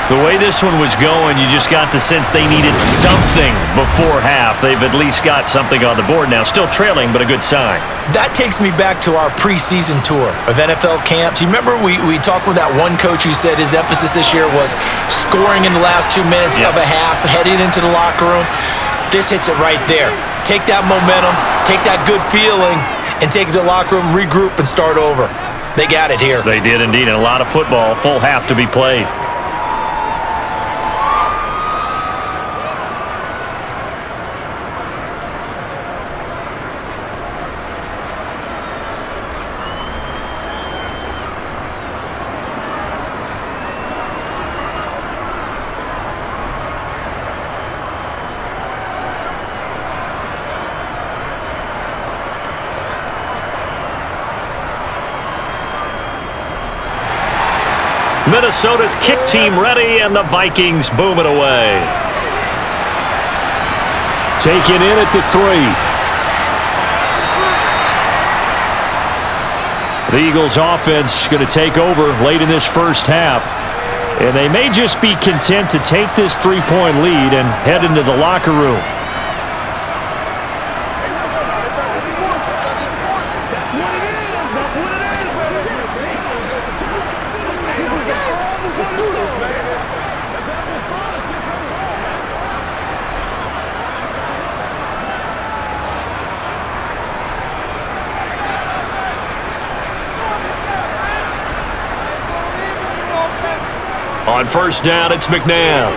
B: The way this one was going, you just got the sense they needed something before half. They've at least got something on the board now. Still trailing, but a good sign.
C: That takes me back to our preseason tour of NFL camps. You remember we talked with that one coach who said his emphasis this year was scoring in the last 2 minutes of a half, heading into the locker room. This hits it right there. Take that momentum, take that good feeling, and take it to the locker room, regroup, and start over. They got it here.
B: They did indeed, and a lot of football, full half to be played. Minnesota's kick team ready, and the Vikings boom it away.
E: Taken in at the 3. The Eagles offense going to take over late in this first half. And they may just be content to take this 3-point lead and head into the locker room.
B: On first down, it's McNabb.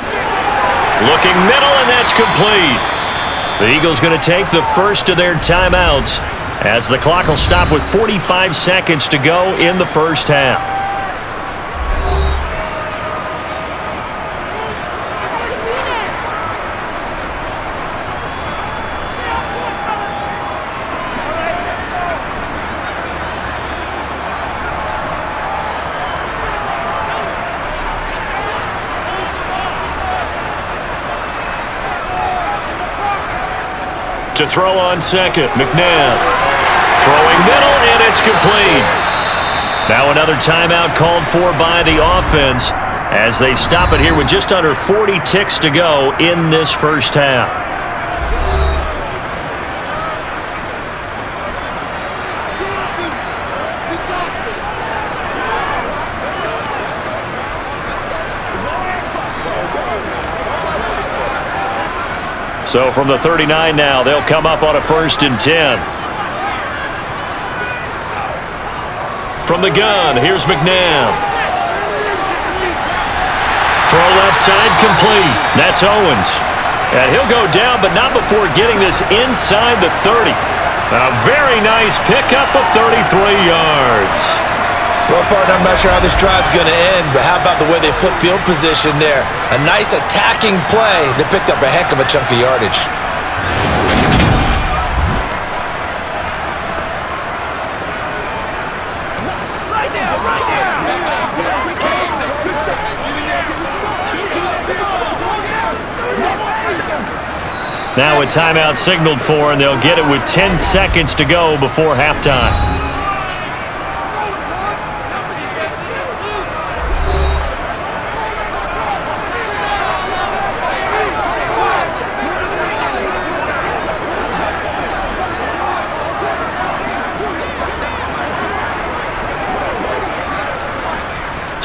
B: Looking middle, and that's complete. The Eagles going to take the first of their timeouts as the clock will stop with 45 seconds to go in the first half. To throw on second, McNabb. Throwing middle, and it's complete. Now another timeout called for by the offense as they stop it here with just under 40 ticks to go in this first half. So from the 39 now, they'll come up on a 1st and 10. From the gun, here's McNabb. Throw left side complete. That's Owens. And he'll go down, but not before getting this inside the 30. A very nice pickup of 33 yards.
C: Well, partner, I'm not sure how this drive's going to end, but how about the way they flip field position there? A nice attacking play that picked up a heck of a chunk of yardage.
B: Now a timeout signaled for, and they'll get it with 10 seconds to go before halftime.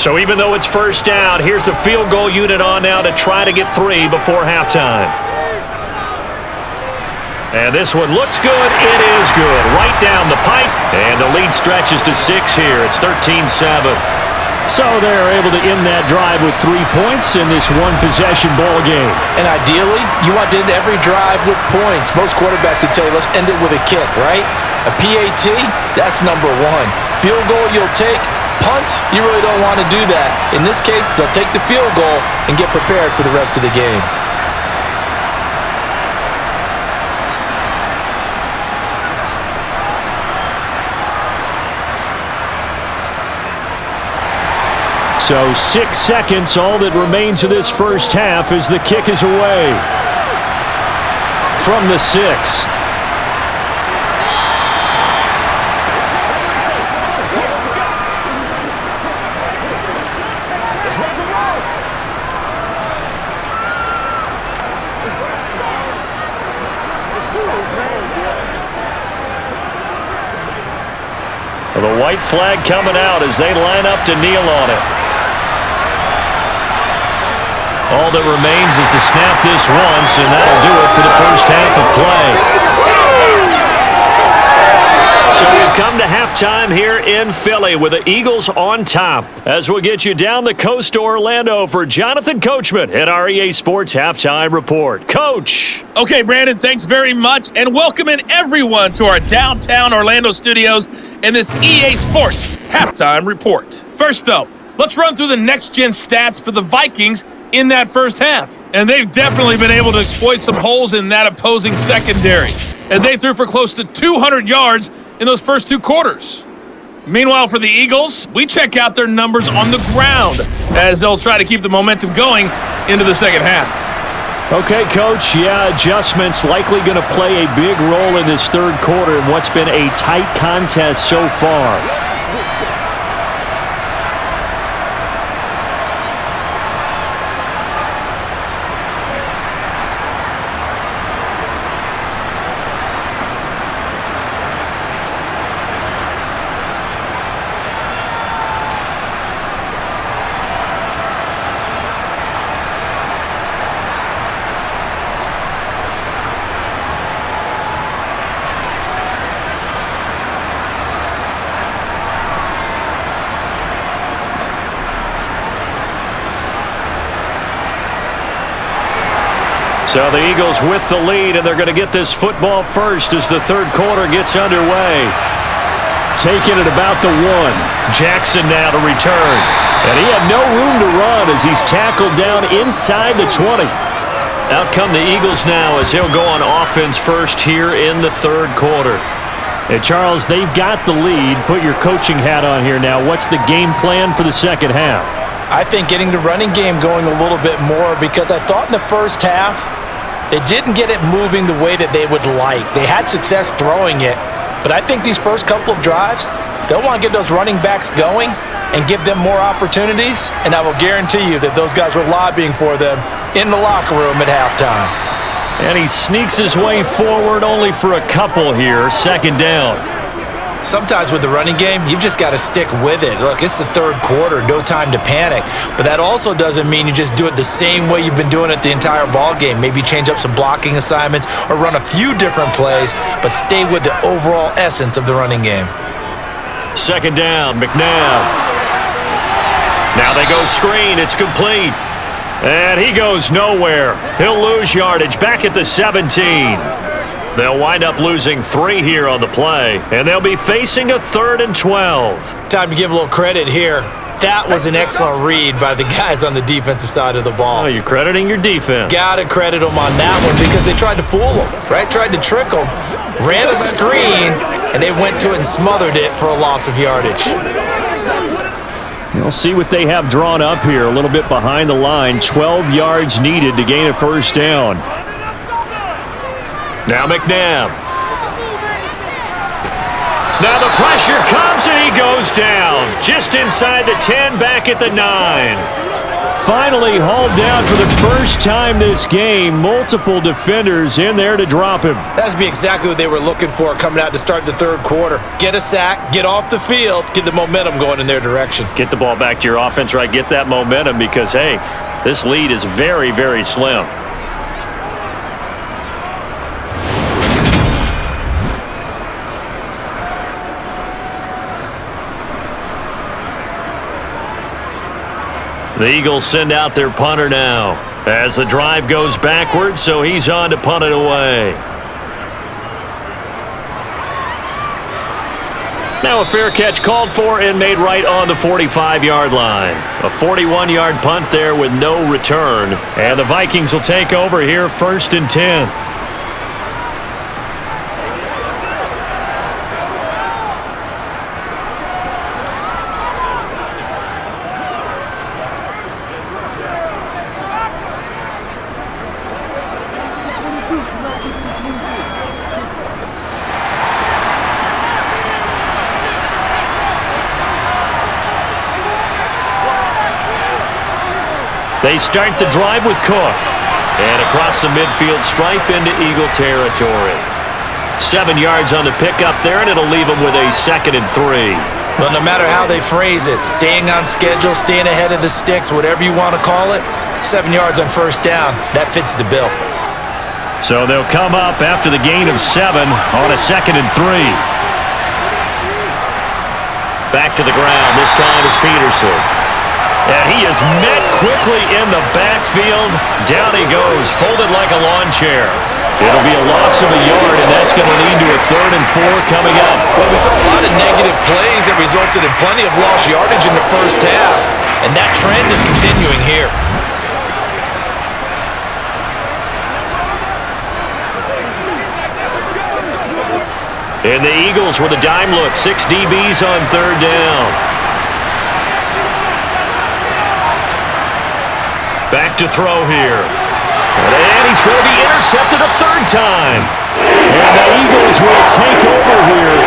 B: So even though it's first down, here's the field goal unit on now to try to get 3 before halftime. And this one looks good. It is good. Right down the pipe. And the lead stretches to 6 here. It's 13-7.
E: So they're able to end that drive with 3 points in this one-possession ball game.
C: And ideally, you want to end every drive with points. Most quarterbacks would tell you, let's end it with a kick, right? A PAT, that's number 1. Field goal, you'll take. Punts, you really don't want to do that. In this case, they'll take the field goal and get prepared for the rest of the game.
E: So 6 seconds, all that remains of this first half as the kick is away. From the 6.
B: The white flag coming out as they line up to kneel on it. All that remains is to snap this once, and that'll do it for the first half of play. So we've come to halftime here in Philly with the Eagles on top. As we'll get you down the coast to Orlando for Jonathan Coachman at our EA Sports Halftime Report. Coach.
F: Okay, Brandon, thanks very much, and welcoming everyone to our downtown Orlando studios in this EA Sports Halftime Report. First, though, let's run through the next-gen stats for the Vikings in that first half. And they've definitely been able to exploit some holes in that opposing secondary, as they threw for close to 200 yards in those first 2 quarters. Meanwhile, for the Eagles, we check out their numbers on the ground, as they'll try to keep the momentum going into the second half.
E: Okay, Coach, adjustments likely going to play a big role in this third quarter in what's been a tight contest so far.
B: So the Eagles with the lead, and they're going to get this football first as the third quarter gets underway.
E: Taking it about the 1.
B: Jackson now to return.
E: And he had no room to run as he's tackled down inside the 20.
B: Out come the Eagles now as he'll go on offense first here in the third quarter.
E: And Charles, they've got the lead. Put your coaching hat on here now. What's the game plan for the second half?
C: I think getting the running game going a little bit more, because I thought in the first half they didn't get it moving the way that they would like. They had success throwing it, but I think these first couple of drives, they'll want to get those running backs going and give them more opportunities, and I will guarantee you that those guys were lobbying for them in the locker room at halftime.
B: And he sneaks his way forward only for a couple here. Second down.
C: Sometimes with the running game, you've just got to stick with it. Look, it's the third quarter, no time to panic. But that also doesn't mean you just do it the same way you've been doing it the entire ball game. Maybe change up some blocking assignments or run a few different plays, but stay with the overall essence of the running game.
B: Second down, McNabb. Now they go screen. It's complete. And he goes nowhere. He'll lose yardage back at the 17. They'll wind up losing 3 here on the play, and they'll be facing a 3rd and 12.
C: Time to give a little credit here. That was an excellent read by the guys on the defensive side of the ball.
B: Oh, you're crediting your defense.
C: Gotta credit them on that one because they tried to fool them, right? Tried to trick them, ran a screen, and they went to it and smothered it for a loss of yardage.
E: We'll see what they have drawn up here. A little bit behind the line. 12 yards needed to gain a first down.
B: Now McNabb. Now the pressure comes and he goes down. Just inside the 10, back at the 9.
E: finally hauled down for the first time this game. Multiple defenders in there to drop him.
C: That's be exactly what they were looking for coming out to start the third quarter. Get a sack, get off the field, get the momentum going in their direction.
E: Get the ball back to your offense, right? Get that momentum because, hey, this lead is very, very slim. The Eagles send out their punter now as the drive goes backwards, so he's on to punt it away. Now a fair catch called for and made right on the 45-yard line. A 41-yard punt there with no return. And the Vikings will take over here 1st and 10. They start the drive with Cook. And across the midfield stripe into Eagle territory. 7 yards on the pickup there, and it'll leave them with a 2nd and 3.
C: Well, no matter how they phrase it, staying on schedule, staying ahead of the sticks, whatever you want to call it, 7 yards on 1st down, that fits the bill.
E: So they'll come up after the gain of 7 on a 2nd and 3. Back to the ground. This time it's Peterson. And he is met quickly in the backfield. Down he goes, folded like a lawn chair. It'll be a loss of a yard, and that's going to lead to a 3rd and 4 coming up.
C: Well, we saw a lot of negative plays that resulted in plenty of lost yardage in the first half, and that trend is continuing here.
E: And the Eagles with a dime look. 6 DBs on 3rd down. Back to throw here. And he's going to be intercepted a 3rd time. And the Eagles will take over here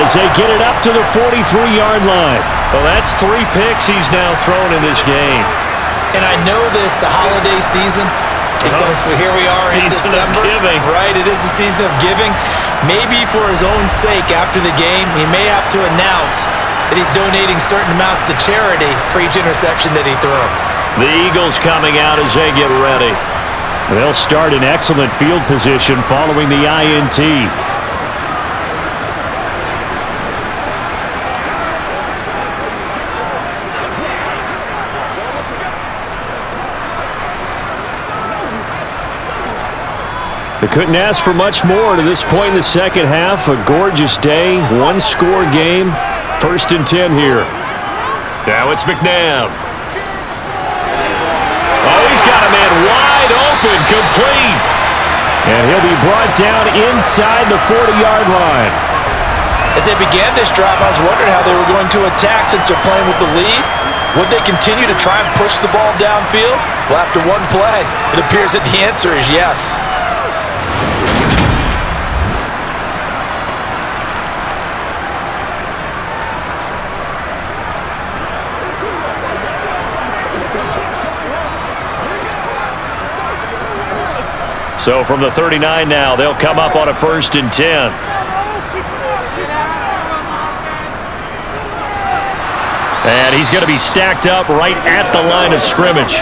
E: as they get it up to the 43-yard line. Well, that's 3 picks he's now thrown in this game.
C: And I know this, the holiday season, because here we are in December.
E: Season of giving.
C: Right, it is the season of giving. Maybe for his own sake after the game, he may have to announce that he's donating certain amounts to charity for each interception that he threw.
E: The Eagles coming out as they get ready. They'll start in excellent field position following the INT. They couldn't ask for much more to this point in the second half. A gorgeous day, 1-score game. 1st and 10 here. Now it's McNabb. Oh, he's got a man wide open, complete. And he'll be brought down inside the 40-yard line.
C: As they began this drive, I was wondering how they were going to attack since they're playing with the lead. Would they continue to try and push the ball downfield? Well, after one play, it appears that the answer is yes.
E: So from the 39 now, they'll come up on a 1st and 10. And he's going to be stacked up right at the line of scrimmage.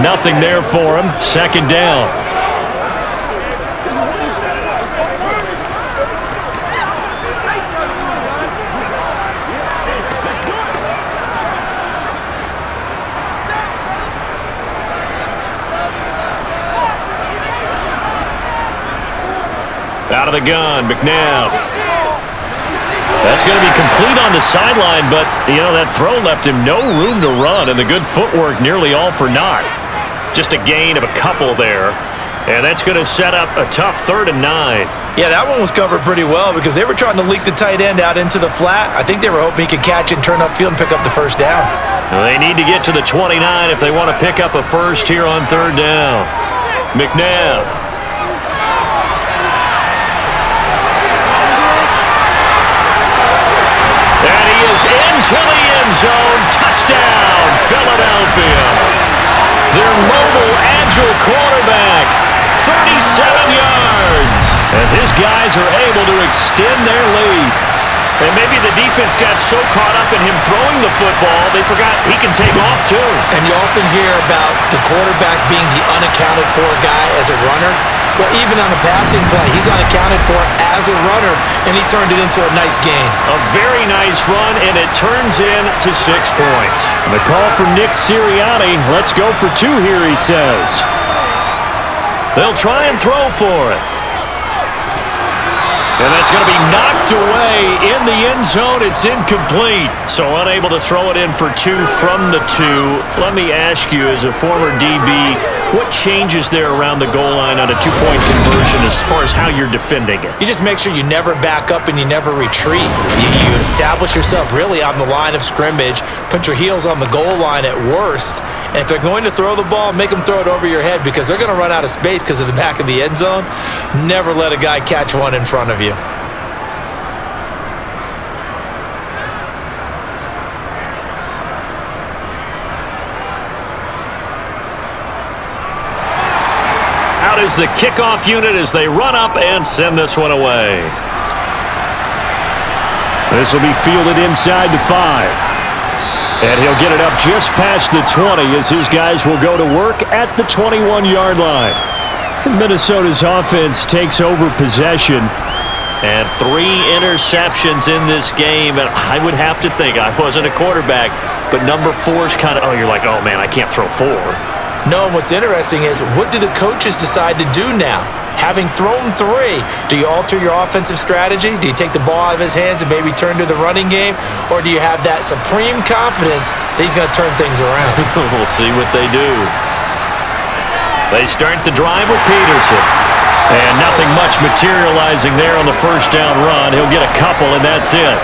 E: Nothing there for him. 2nd down. Out of the gun, McNabb. That's going to be complete on the sideline, but, you know, that throw left him no room to run, and the good footwork nearly all for naught. Just a gain of a couple there, and that's going to set up a tough 3rd and 9.
C: Yeah, that one was covered pretty well because they were trying to leak the tight end out into the flat. I think they were hoping he could catch and turn upfield and pick up the 1st down.
E: Well, they need to get to the 29 if they want to pick up a 1st here on 3rd down. McNabb. And he is into the end zone. Touchdown, Philadelphia.
B: individual quarterback. 37 yards as his guys are able to extend their lead. And maybe the defense got so caught up in him throwing the football, they forgot he can take off too.
C: And you often hear about the quarterback being the unaccounted for guy as a runner. Well, even on a passing play, he's unaccounted for as a runner, and he turned it into a nice gain.
B: A very nice run, and it turns into 6 points.
E: The call from Nick Sirianni. Let's go for 2 here, he says.
B: They'll try and throw for it. And that's going to be knocked away in the end zone. It's incomplete. So unable to throw it in for 2 from the 2. Let me ask you, as a former DB, what changes there around the goal line on a 2-point conversion as far as how you're defending it?
C: You just make sure you never back up and you never retreat. You establish yourself really on the line of scrimmage, put your heels on the goal line at worst, and if they're going to throw the ball, make them throw it over your head because they're going to run out of space because of the back of the end zone. Never let a guy catch one in front of you.
B: Out is the kickoff unit as they run up and send this one away.
E: This will be fielded inside the 5. And he'll get it up just past the 20 as his guys will go to work at the 21-yard line. Minnesota's offense takes over possession.
B: And 3 interceptions in this game. And I would have to think, I wasn't a quarterback, but number 4 is kind of, you're like, oh man, I can't throw 4.
C: No, and what's interesting is, what do the coaches decide to do now? Having thrown 3, do you alter your offensive strategy? Do you take the ball out of his hands and maybe turn to the running game? Or do you have that supreme confidence that he's going to turn things around?
B: We'll see what they do. They start the drive with Peterson. And nothing much materializing there on the first down run. He'll get a couple, and that's it.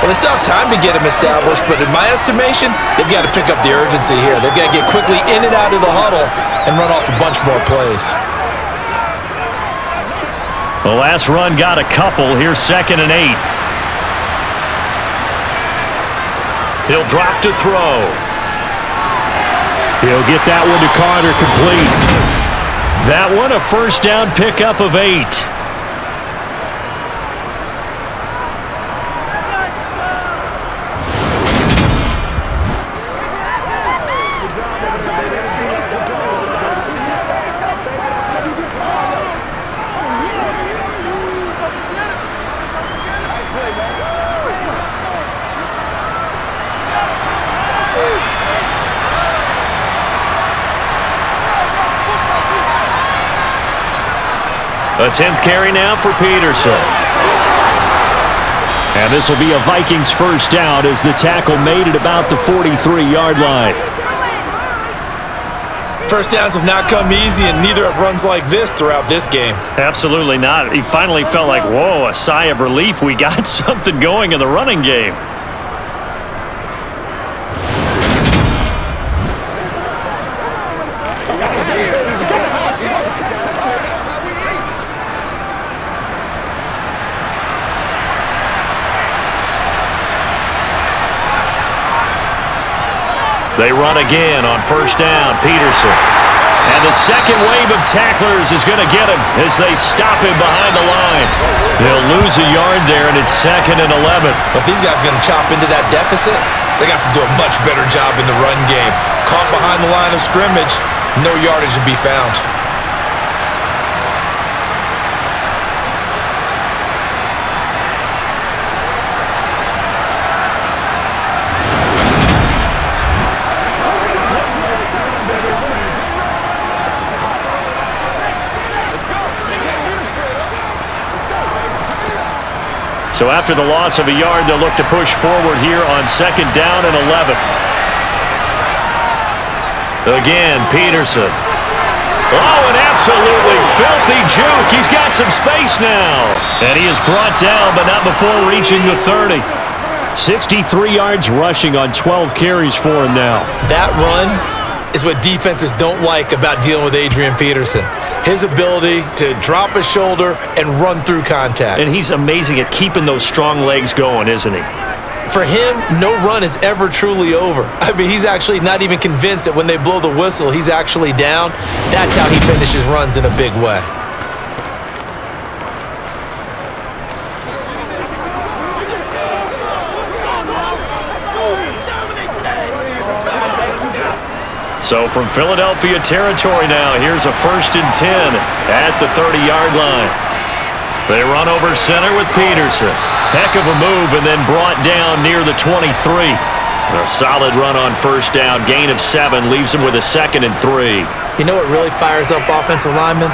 C: Well, they still have time to get him established, but in my estimation, they've got to pick up the urgency here. They've got to get quickly in and out of the huddle and run off a bunch more plays.
B: The last run got a couple. Here's 2nd and 8. He'll drop to throw.
E: He'll get that one to Carter, complete.
B: That one a first down pickup of 8. A 10th carry now for Peterson.
E: And this will be a Vikings first down as the tackle made at about the 43-yard line.
C: First downs have not come easy, and neither have runs like this throughout this game.
B: Absolutely not. He finally felt like, whoa, a sigh of relief. We got something going in the running game. They run again on first down. Peterson. And the second wave of tacklers is going to get him as they stop him behind the line. They'll lose a yard there, and it's 2nd and 11.
C: If these guys are going to chop into that deficit, they got to do a much better job in the run game. Caught behind the line of scrimmage, no yardage to be found.
B: So after the loss of a yard, they'll look to push forward here on 2nd down and 11. Again, Peterson. Oh, an absolutely filthy juke. He's got some space now. And he is brought down, but not before reaching the 30.
E: 63 yards rushing on 12 carries for him now.
C: That run is what defenses don't like about dealing with Adrian Peterson. His ability to drop a shoulder and run through contact.
B: And he's amazing at keeping those strong legs going, isn't he?
C: For him, no run is ever truly over. I mean, he's actually not even convinced that when they blow the whistle, he's actually down. That's how he finishes runs in a big way.
B: So from Philadelphia territory now, here's a 1st and 10 at the 30-yard line. They run over center with Peterson. Heck of a move and then brought down near the 23. A solid run on 1st down. Gain of 7 leaves him with a 2nd and 3.
C: You know what really fires up offensive linemen?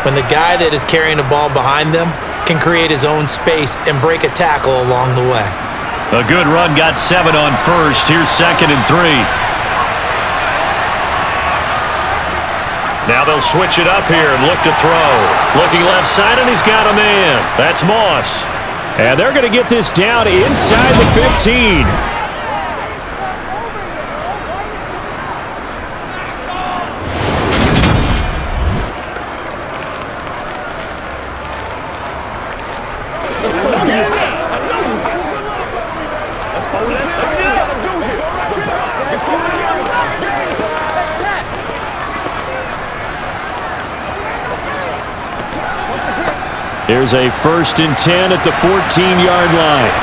C: When the guy that is carrying the ball behind them can create his own space and break a tackle along the way.
B: A good run got 7 on 1st. Here's 2nd and 3. Now they'll switch it up here and look to throw. Looking left side, and he's got a man. That's Moss.
E: And they're going to get this down inside the 15. Here's a 1st and 10 at the 14-yard line.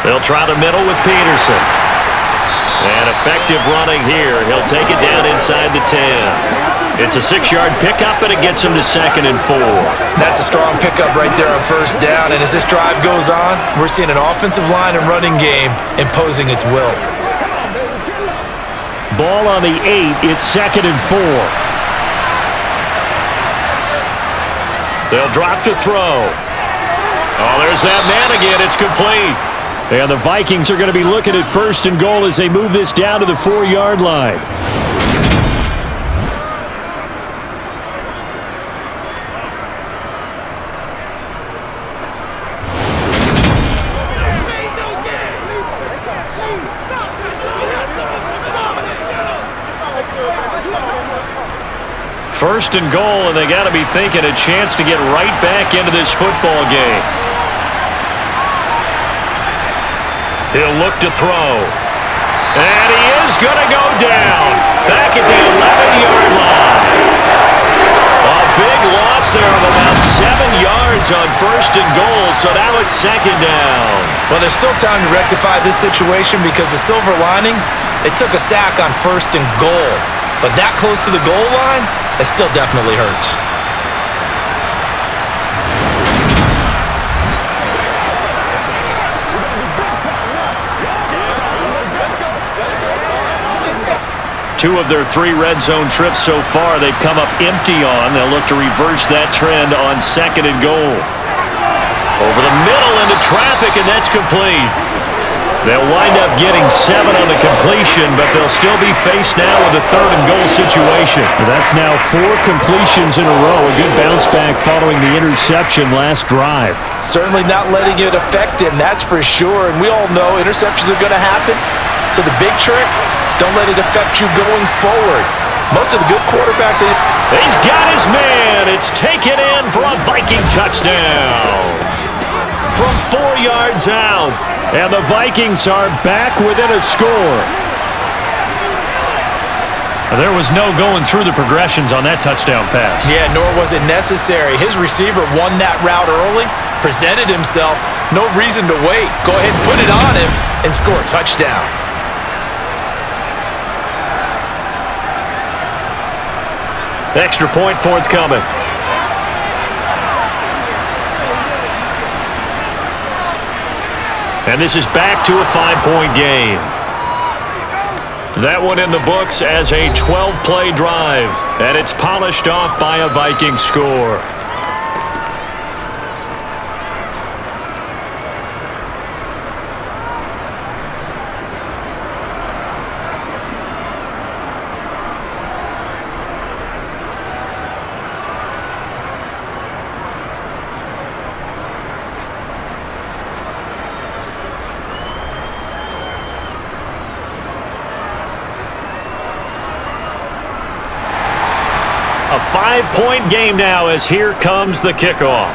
B: They'll try the middle with Peterson. And effective running here. He'll take it down inside the 10. It's a 6-yard pickup, and it gets him to 2nd and 4.
C: That's a strong pickup right there on 1st down. And as this drive goes on, we're seeing an offensive line and running game imposing its will.
E: Ball on the 8. It's 2nd and 4.
B: They'll drop to throw. Oh, there's that man again. It's complete.
E: And the Vikings are going to be looking at 1st and goal as they move this down to the 4-yard line.
B: First and goal, and they got to be thinking a chance to get right back into this football game. He'll look to throw. And he is going to go down. Back at the 11-yard line. A big loss there of about 7 yards on 1st and goal, so now it's 2nd down.
C: Well, there's still time to rectify this situation because the silver lining, they took a sack on 1st and goal. But that close to the goal line, it still definitely hurts.
B: Two of their 3 red zone trips so far, they've come up empty on. They'll look to reverse that trend on 2nd and goal. Over the middle into traffic, and that's complete. They'll wind up getting 7 on the completion, but they'll still be faced now with a 3rd and goal situation.
E: That's now 4 completions in a row. A good bounce back following the interception last drive.
C: Certainly not letting it affect him, that's for sure. And we all know interceptions are going to happen. So the big trick, don't let it affect you going forward. Most of the good quarterbacks...
B: He's got his man. It's taken in for a Viking touchdown. From 4 yards out.
E: And the Vikings are back within a score.
B: There was no going through the progressions on that touchdown pass.
C: Yeah, nor was it necessary. His receiver won that route early, presented himself, no reason to wait. Go ahead and put it on him and score a touchdown.
B: Extra point forthcoming. And this is back to a 5-point game. That one in the books as a 12-play drive. And it's polished off by a Viking score. A 5-point game now as here comes the kickoff.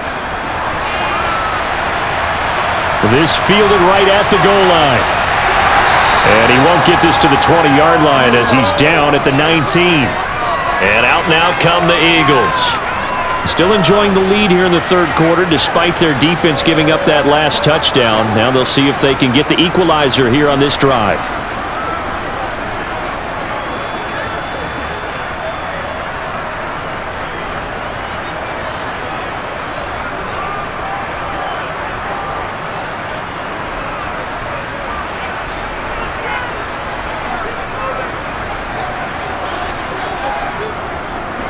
E: This fielded right at the goal line. And he won't get this to the 20-yard line as he's down at the 19. And out now come the Eagles. Still enjoying the lead here in the third quarter despite their defense giving up that last touchdown. Now they'll see if they can get the equalizer here on this drive.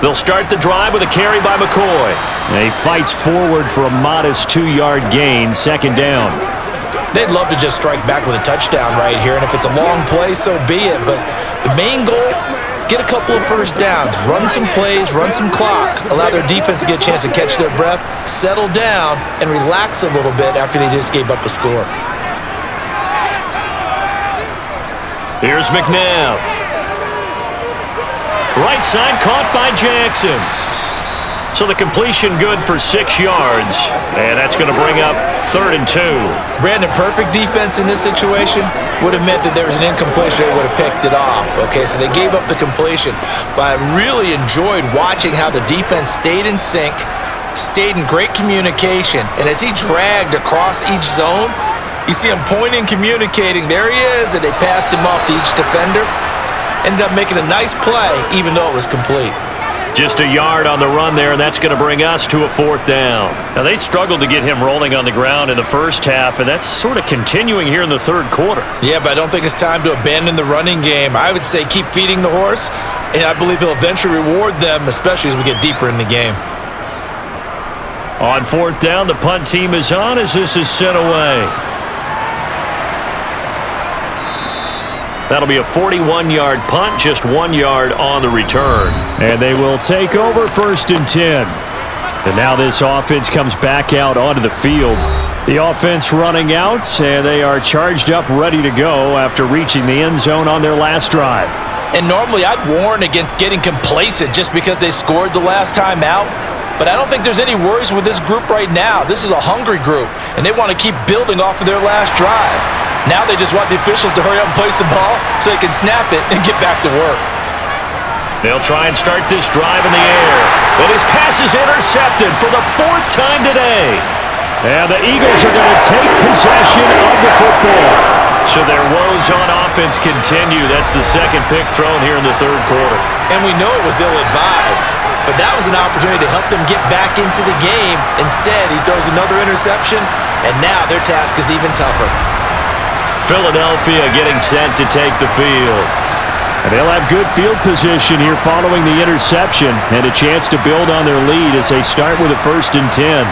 E: They'll start the drive with a carry by McCoy. And he fights forward for a modest 2-yard gain, second down.
C: They'd love to just strike back with a touchdown right here, and if it's a long play, so be it. But the main goal, get a couple of first downs, run some plays, run some clock, allow their defense to get a chance to catch their breath, settle down, and relax a little bit after they just gave up a score.
E: Here's McNabb. Right side caught by Jackson. So the completion good for 6 yards. And that's going to bring up 3rd and 2.
C: Brandon, perfect defense in this situation would have meant that there was an incompletion. They would have picked it off. Okay, so they gave up the completion. But I really enjoyed watching how the defense stayed in sync, stayed in great communication. And as he dragged across each zone, you see him pointing, communicating. There he is, and they passed him off to each defender. Ended up making a nice play, even though it was complete.
E: Just a yard on the run there, and that's going to bring us to a 4th down. Now, they struggled to get him rolling on the ground in the first half, and that's sort of continuing here in the third quarter.
C: Yeah, but I don't think it's time to abandon the running game. I would say keep feeding the horse, and I believe he'll eventually reward them, especially as we get deeper in the game.
E: On 4th down, the punt team is on as this is sent away. That'll be a 41-yard punt, just 1 yard on the return. And they will take over 1st and 10. And now this offense comes back out onto the field. The offense running out, and they are charged up, ready to go after reaching the end zone on their last drive.
C: And normally I'd warn against getting complacent just because they scored the last time out. But I don't think there's any worries with this group right now. This is a hungry group, and they want to keep building off of their last drive. Now they just want the officials to hurry up and place the ball so they can snap it and get back to work.
E: They'll try and start this drive in the air. But his pass is intercepted for the 4th time today. And the Eagles are going to take possession of the football. So their woes on offense continue. That's the 2nd pick thrown here in the third quarter.
C: And we know it was ill-advised, but that was an opportunity to help them get back into the game. Instead, he throws another interception, and now their task is even tougher.
E: Philadelphia getting set to take the field. And they'll have good field position here following the interception and a chance to build on their lead as they start with a 1st and 10.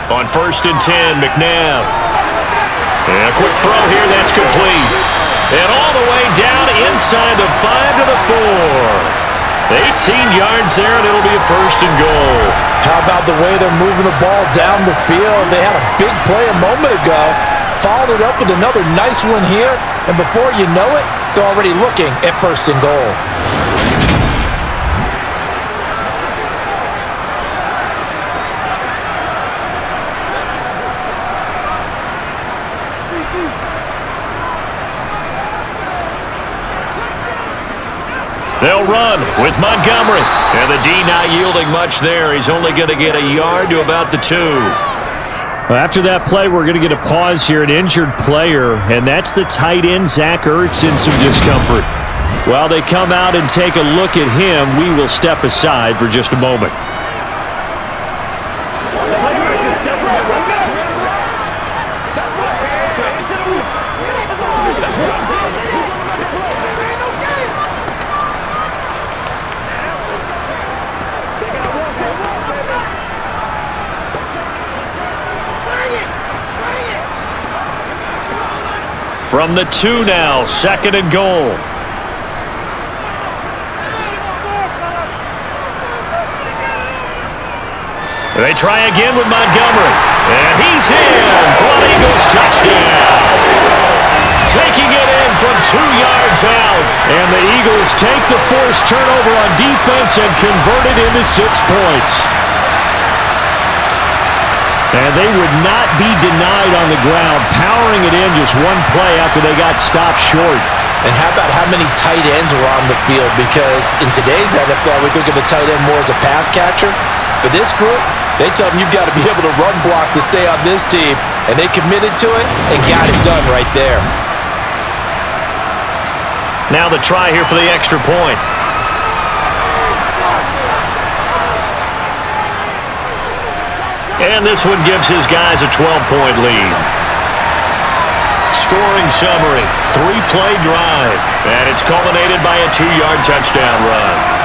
E: On 1st and 10, McNabb. And a quick throw here, that's complete. And all the way down inside the 5 to the 4. 18 yards there, and it'll be a 1st and goal.
C: How about the way they're moving the ball down the field? They had a big play a moment ago, followed it up with another nice one here, and before you know it, they're already looking at 1st and goal.
E: They'll run with Montgomery. And the D not yielding much there. He's only going to get a yard to about the 2. After that play, we're going to get a pause here, an injured player, and that's the tight end, Zach Ertz, in some discomfort. While they come out and take a look at him, we will step aside for just a moment. From the 2 now, 2nd and goal.
B: They try again with Montgomery. And he's in for an Eagles touchdown. Taking it in from 2 yards out. And the Eagles take the forced turnover on defense and convert it into 6 points. And they would not be denied on the ground, powering it in just one play after they got stopped short.
C: And how about how many tight ends were on the field? Because in today's NFL, we think of the tight end more as a pass catcher. For this group, they tell them you've got to be able to run block to stay on this team. And they committed to it and got it done right there.
B: Now the try here for the extra point. And this one gives his guys a 12-point lead. Scoring summary, 3-play drive. And it's culminated by a 2-yard touchdown run.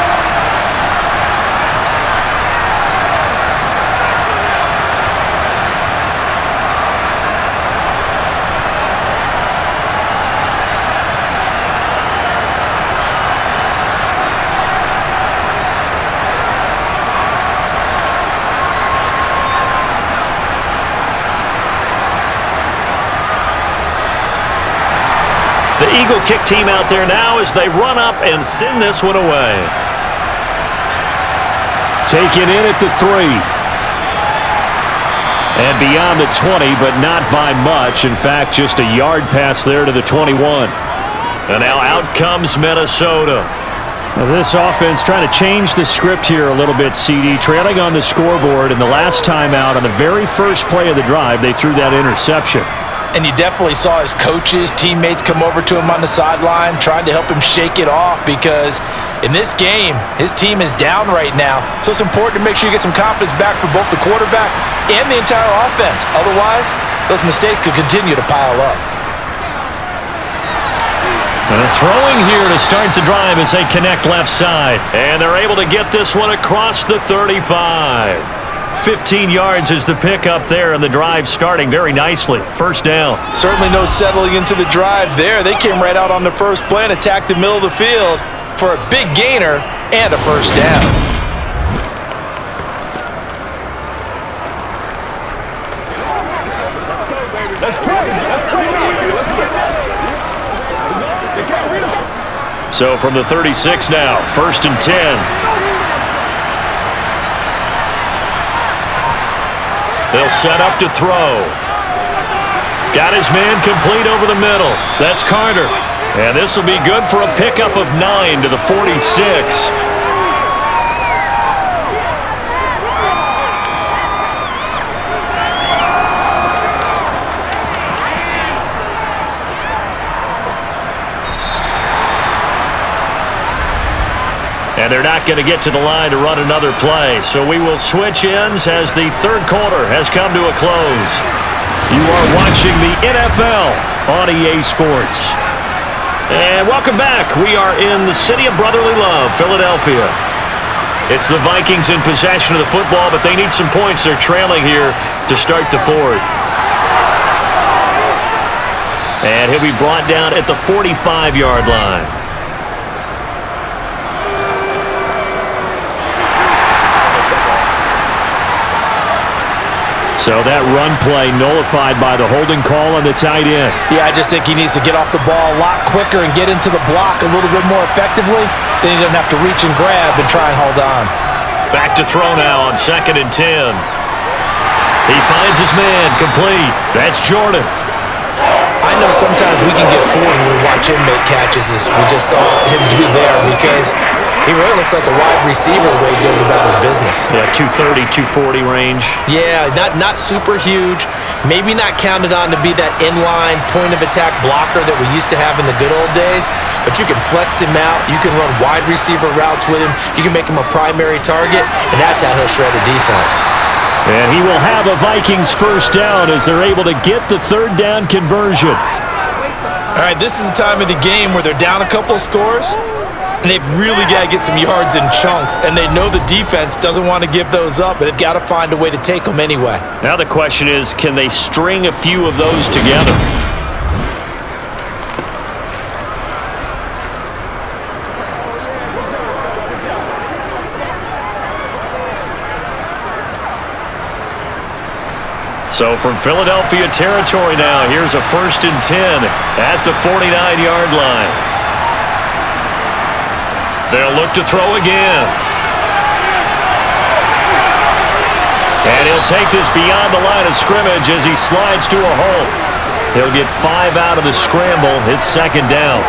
B: The Eagle kick team out there now as they run up and send this one away.
E: Taken in at the 3. And beyond the 20, but not by much. In fact, just a yard pass there to the 21.
B: And now out comes Minnesota.
E: Now this offense trying to change the script here a little bit, CD. Trailing on the scoreboard, and the last time out on the very first play of the drive, they threw that interception.
C: And you definitely saw his coaches, teammates come over to him on the sideline, trying to help him shake it off because in this game, his team is down right now. So it's important to make sure you get some confidence back for both the quarterback and the entire offense. Otherwise, those mistakes could continue to pile up.
B: And throwing here to start the drive as they connect left side. And they're able to get this one across the 35. 15 yards is the pickup there, and the drive starting very nicely. First down.
C: Certainly no settling into the drive there. They came right out on the first play and attacked the middle of the field for a big gainer and a first down.
D: Let's go, baby. Let's play. Let's play.
B: So from the 36 now, 1st and 10. They'll set up to throw. Got his man complete over the middle. That's Carter. And this will be good for a pickup of 9 to the 46. And they're not going to get to the line to run another play. So we will switch ends as the third quarter has come to a close. You are watching the NFL on EA Sports. And welcome back. We are in the city of brotherly love, Philadelphia. It's the Vikings in possession of the football, but they need some points. They're trailing here to start the fourth. And he'll be brought down at the 45-yard line.
E: So that run play nullified by the holding call on the tight end.
C: Yeah, I just think he needs to get off the ball a lot quicker and get into the block a little bit more effectively. Then he doesn't have to reach and grab and try and hold on.
B: Back to throw now on 2nd and 10. He finds his man complete. That's Jordan.
C: I know sometimes we can get fooled when we watch him make catches, as we just saw him do there, because he really looks like a wide receiver the way he goes about his business.
B: Yeah, 230, 240 range.
C: Yeah, not super huge. Maybe not counted on to be that inline point-of-attack blocker that we used to have in the good old days, but you can flex him out. You can run wide receiver routes with him. You can make him a primary target, and that's how he'll shred a defense.
E: And he will have a Vikings first down as they're able to get the third down conversion.
C: All right, this is the time of the game where they're down a couple of scores, and they've really got to get some yards in chunks, and they know the defense doesn't want to give those up, but they've got to find a way to take them anyway.
B: Now the question is, can they string a few of those together? So from Philadelphia territory now, here's a 1st and 10 at the 49-yard line. They'll look to throw again. And he'll take this beyond the line of scrimmage as he slides to a hole. He'll get 5 out of the scramble. It's 2nd down.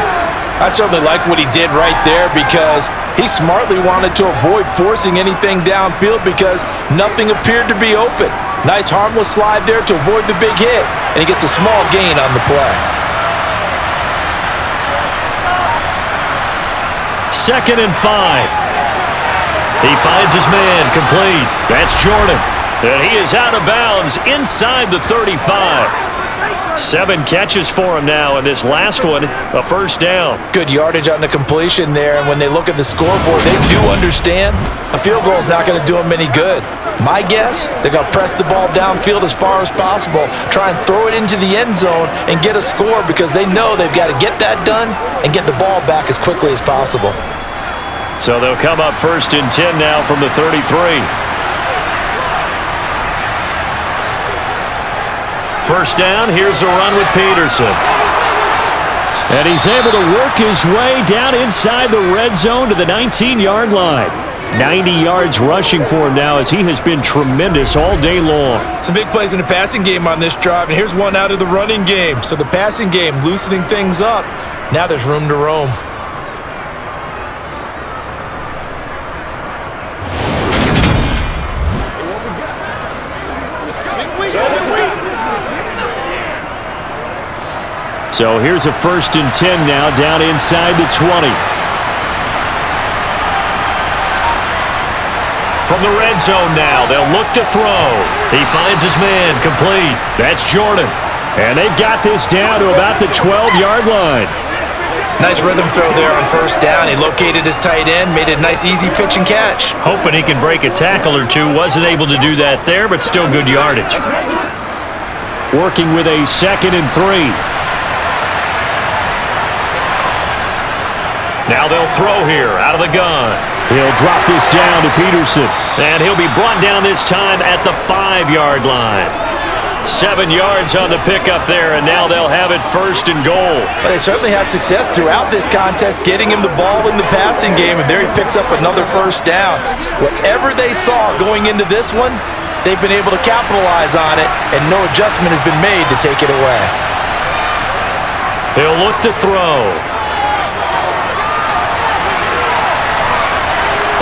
C: I certainly like what he did right there because he smartly wanted to avoid forcing anything downfield because nothing appeared to be open. Nice harmless slide there to avoid the big hit, and he gets a small gain on the play.
B: 2nd and 5. He finds his man complete. That's Jordan. And he is out of bounds inside the 35. 7 catches for him now, and this last one, a 1st down.
C: Good yardage on the completion there, and when they look at the scoreboard, they do understand a field goal is not going to do them any good. My guess, they're going to press the ball downfield as far as possible, try and throw it into the end zone and get a score because they know they've got to get that done and get the ball back as quickly as possible.
B: So they'll come up 1st and 10 now from the 33. 1st down, here's a run with Peterson.
E: And he's able to work his way down inside the red zone to the 19-yard line. 90 yards rushing for him now as he has been tremendous all day long.
C: Some big plays in the passing game on this drive, and here's one out of the running game. So the passing game loosening things up. Now there's room to roam.
E: So here's a 1st and 10 now down inside the 20.
B: From the red zone now, they'll look to throw. He finds his man complete. That's Jordan.
E: And they've got this down to about the 12-yard line.
C: Nice rhythm throw there on 1st down. He located his tight end, made it a nice easy pitch and catch.
B: Hoping he can break a tackle or two. Wasn't able to do that there, but still good yardage.
E: Working with a 2nd and 3.
B: Now they'll throw here out of the gun.
E: He'll drop this down to Peterson.
B: And he'll be brought down this time at the 5-yard line. 7 yards on the pickup there, and now they'll have it 1st and goal.
C: But they certainly had success throughout this contest, getting him the ball in the passing game, and there he picks up another 1st down. Whatever they saw going into this one, they've been able to capitalize on it, and no adjustment has been made to take it away.
B: He'll look to throw.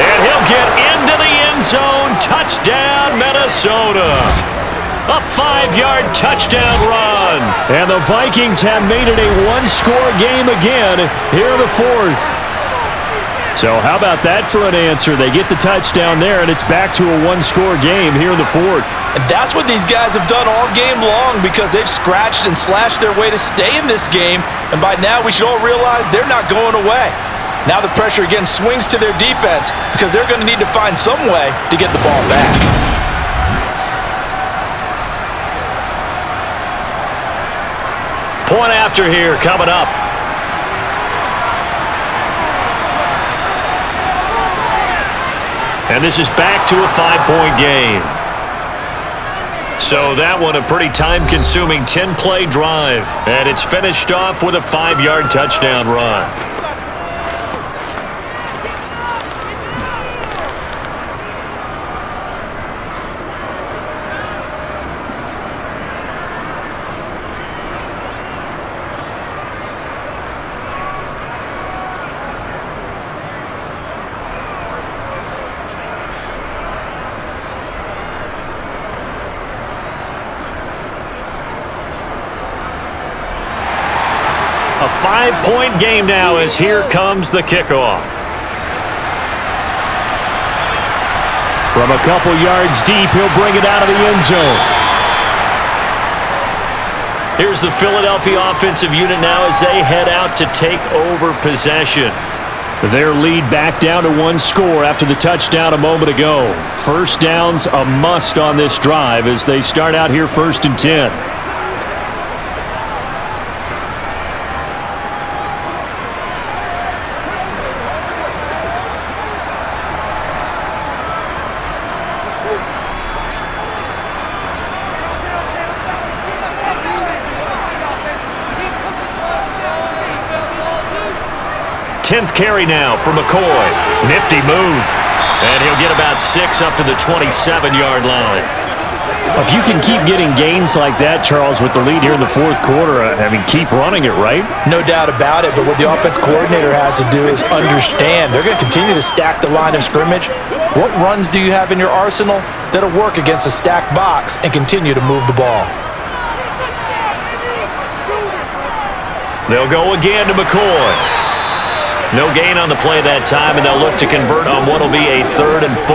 B: And he'll get into the end zone. Touchdown, Minnesota. A 5-yard touchdown run.
E: And the Vikings have made it a 1-score game again here in the 4th. So how about that for an answer? They get the touchdown there, and it's back to a 1-score game here in the 4th.
C: And that's what these guys have done all game long because they've scratched and slashed their way to stay in this game. And by now, we should all realize they're not going away. Now the pressure again swings to their defense because they're going to need to find some way to get the ball back.
B: Point after here coming up. And this is back to a 5-point game. So that one a pretty time-consuming 10-play drive. And it's finished off with a 5-yard touchdown run. A 5-point game now as here comes the kickoff.
E: From a couple yards deep, he'll bring it out of the end zone.
B: Here's the Philadelphia offensive unit now as they head out to take over possession.
E: Their lead back down to 1 score after the touchdown a moment ago. 1st down's a must on this drive as they start out here 1st and 10.
B: 10th carry now for McCoy. Nifty move. And he'll get about 6 up to the 27-yard line.
E: If you can keep getting gains like that, Charles, with the lead here in the fourth quarter, keep running it, right?
C: No doubt about it, but what the offense coordinator has to do is understand they're going to continue to stack the line of scrimmage. What runs do you have in your arsenal that'll work against a stacked box and continue to move the ball?
B: They'll go again to McCoy. No gain on the play that time, and they'll look to convert on what will be a 3rd and 4.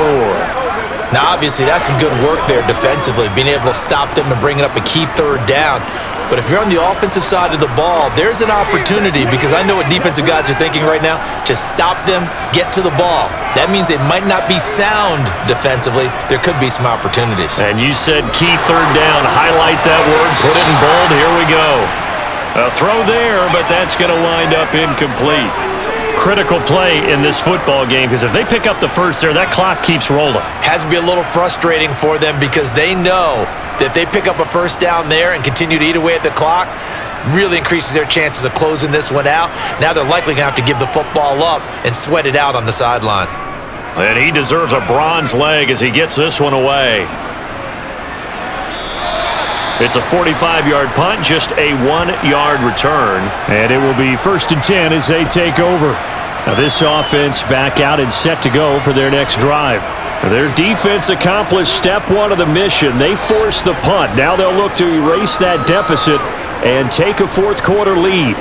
C: Now, obviously, that's some good work there defensively, being able to stop them and bringing up a key 3rd down. But if you're on the offensive side of the ball, there's an opportunity, because I know what defensive guys are thinking right now. Just stop them, get to the ball. That means they might not be sound defensively. There could be some opportunities.
B: And you said key 3rd down. Highlight that word, put it in bold. Here we go. A throw there, but that's going to wind up incomplete. Critical play in this football game, because if they pick up the first there, that clock keeps rolling.
C: Has to be a little frustrating for them, because they know that if they pick up a first down there and continue to eat away at the clock, really increases their chances of closing this one out. Now they're likely going to have to give the football up and sweat it out on the sideline.
B: And he deserves a bronze leg as he gets this one away. It's a 45-yard punt, just a 1-yard return.
E: And it will be 1st and 10 as they take over. Now this offense back out and set to go for their next drive. Their defense accomplished step 1 of the mission. They forced the punt. Now they'll look to erase that deficit and take a fourth quarter lead.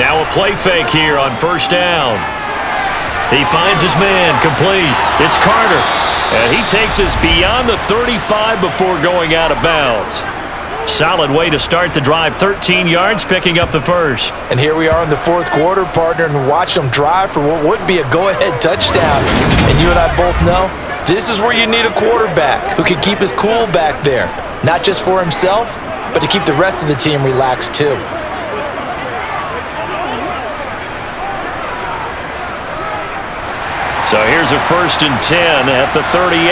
B: Now a play fake here on 1st down. He finds his man, complete. It's Carter. And he takes us beyond the 35 before going out of bounds. Solid way to start the drive. 13 yards, picking up the first.
C: And here we are in the fourth quarter, partner, and watch them drive for what would be a go-ahead touchdown. And you and I both know this is where you need a quarterback who can keep his cool back there. Not just for himself, but to keep the rest of the team relaxed too.
B: So here's a 1st and 10 at the 38.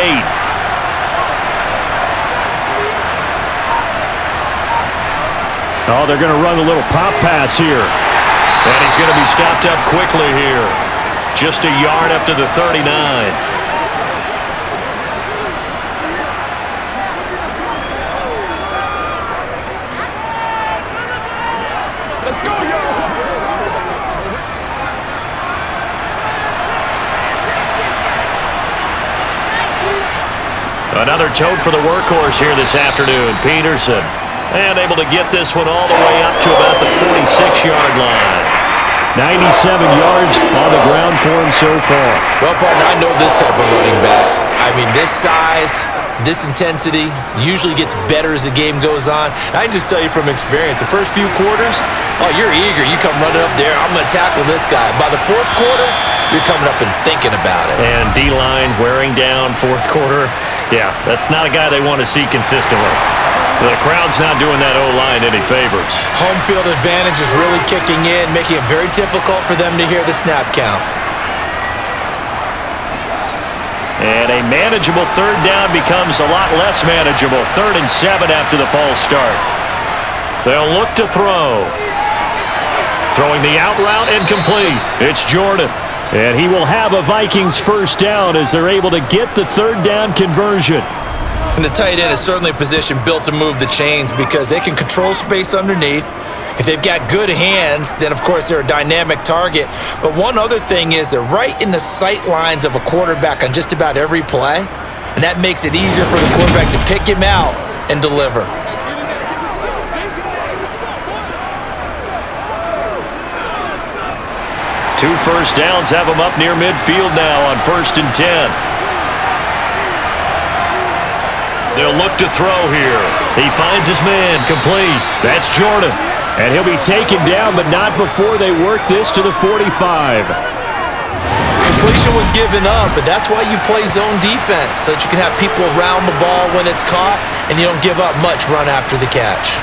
E: Oh, they're going to run a little pop pass here.
B: And he's going to be stopped up quickly here. Just a yard up to the 39.
D: Let's go, y'all.
B: Another tote for the workhorse here this afternoon, Peterson. And able to get this one all the way up to about the 46-yard line.
E: 97 yards on the ground for him so far.
C: Well, partner, I know this type of running back. I mean, this size, this intensity usually gets better as the game goes on. And I can just tell you from experience, the first few quarters, oh, you're eager. You come running up there, I'm going to tackle this guy. By the fourth quarter, you're coming up and thinking about it.
B: And D-line wearing down fourth quarter. Yeah, that's not a guy they want to see consistently. The crowd's not doing that O-line any favors.
C: Home field advantage is really kicking in, making it very difficult for them to hear the snap count.
B: And a manageable 3rd down becomes a lot less manageable. 3rd and 7 after the false start. They'll look to throw. Throwing the out route incomplete. It's Jordan.
E: And he will have a Vikings 1st down as they're able to get the 3rd down conversion.
C: And the tight end is certainly a position built to move the chains because they can control space underneath. If they've got good hands, then of course they're a dynamic target. But one other thing is they're right in the sight lines of a quarterback on just about every play. And that makes it easier for the quarterback to pick him out and deliver.
B: Two 1st downs have them up near midfield now on 1st and 10. They'll look to throw here. He finds his man, complete. That's Jordan.
E: And he'll be taken down, but not before they work this to the 45.
C: Completion was given up, but that's why you play zone defense, so that you can have people around the ball when it's caught, and you don't give up much run after the catch.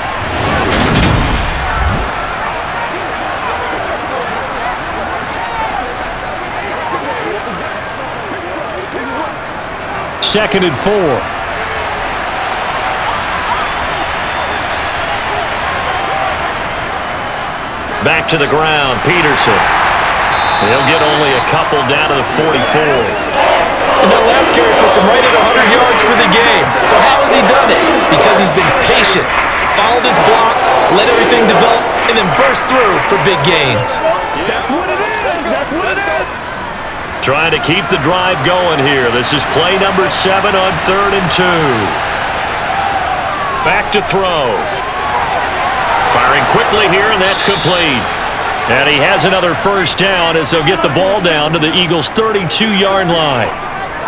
E: 2nd and 4. Back to the ground, Peterson. He'll get only a couple down to the 44.
C: And that last carry puts him right at 100 yards for the game. So how has he done it? Because he's been patient, followed his blocks, let everything develop, and then burst through for big gains.
D: That's what it is. That's what it is.
B: Trying to keep the drive going here. This is play number 7 on 3rd and 2. Back to throw. Firing quickly here, and that's complete. And he has another first down as they'll get the ball down to the Eagles' 32-yard line.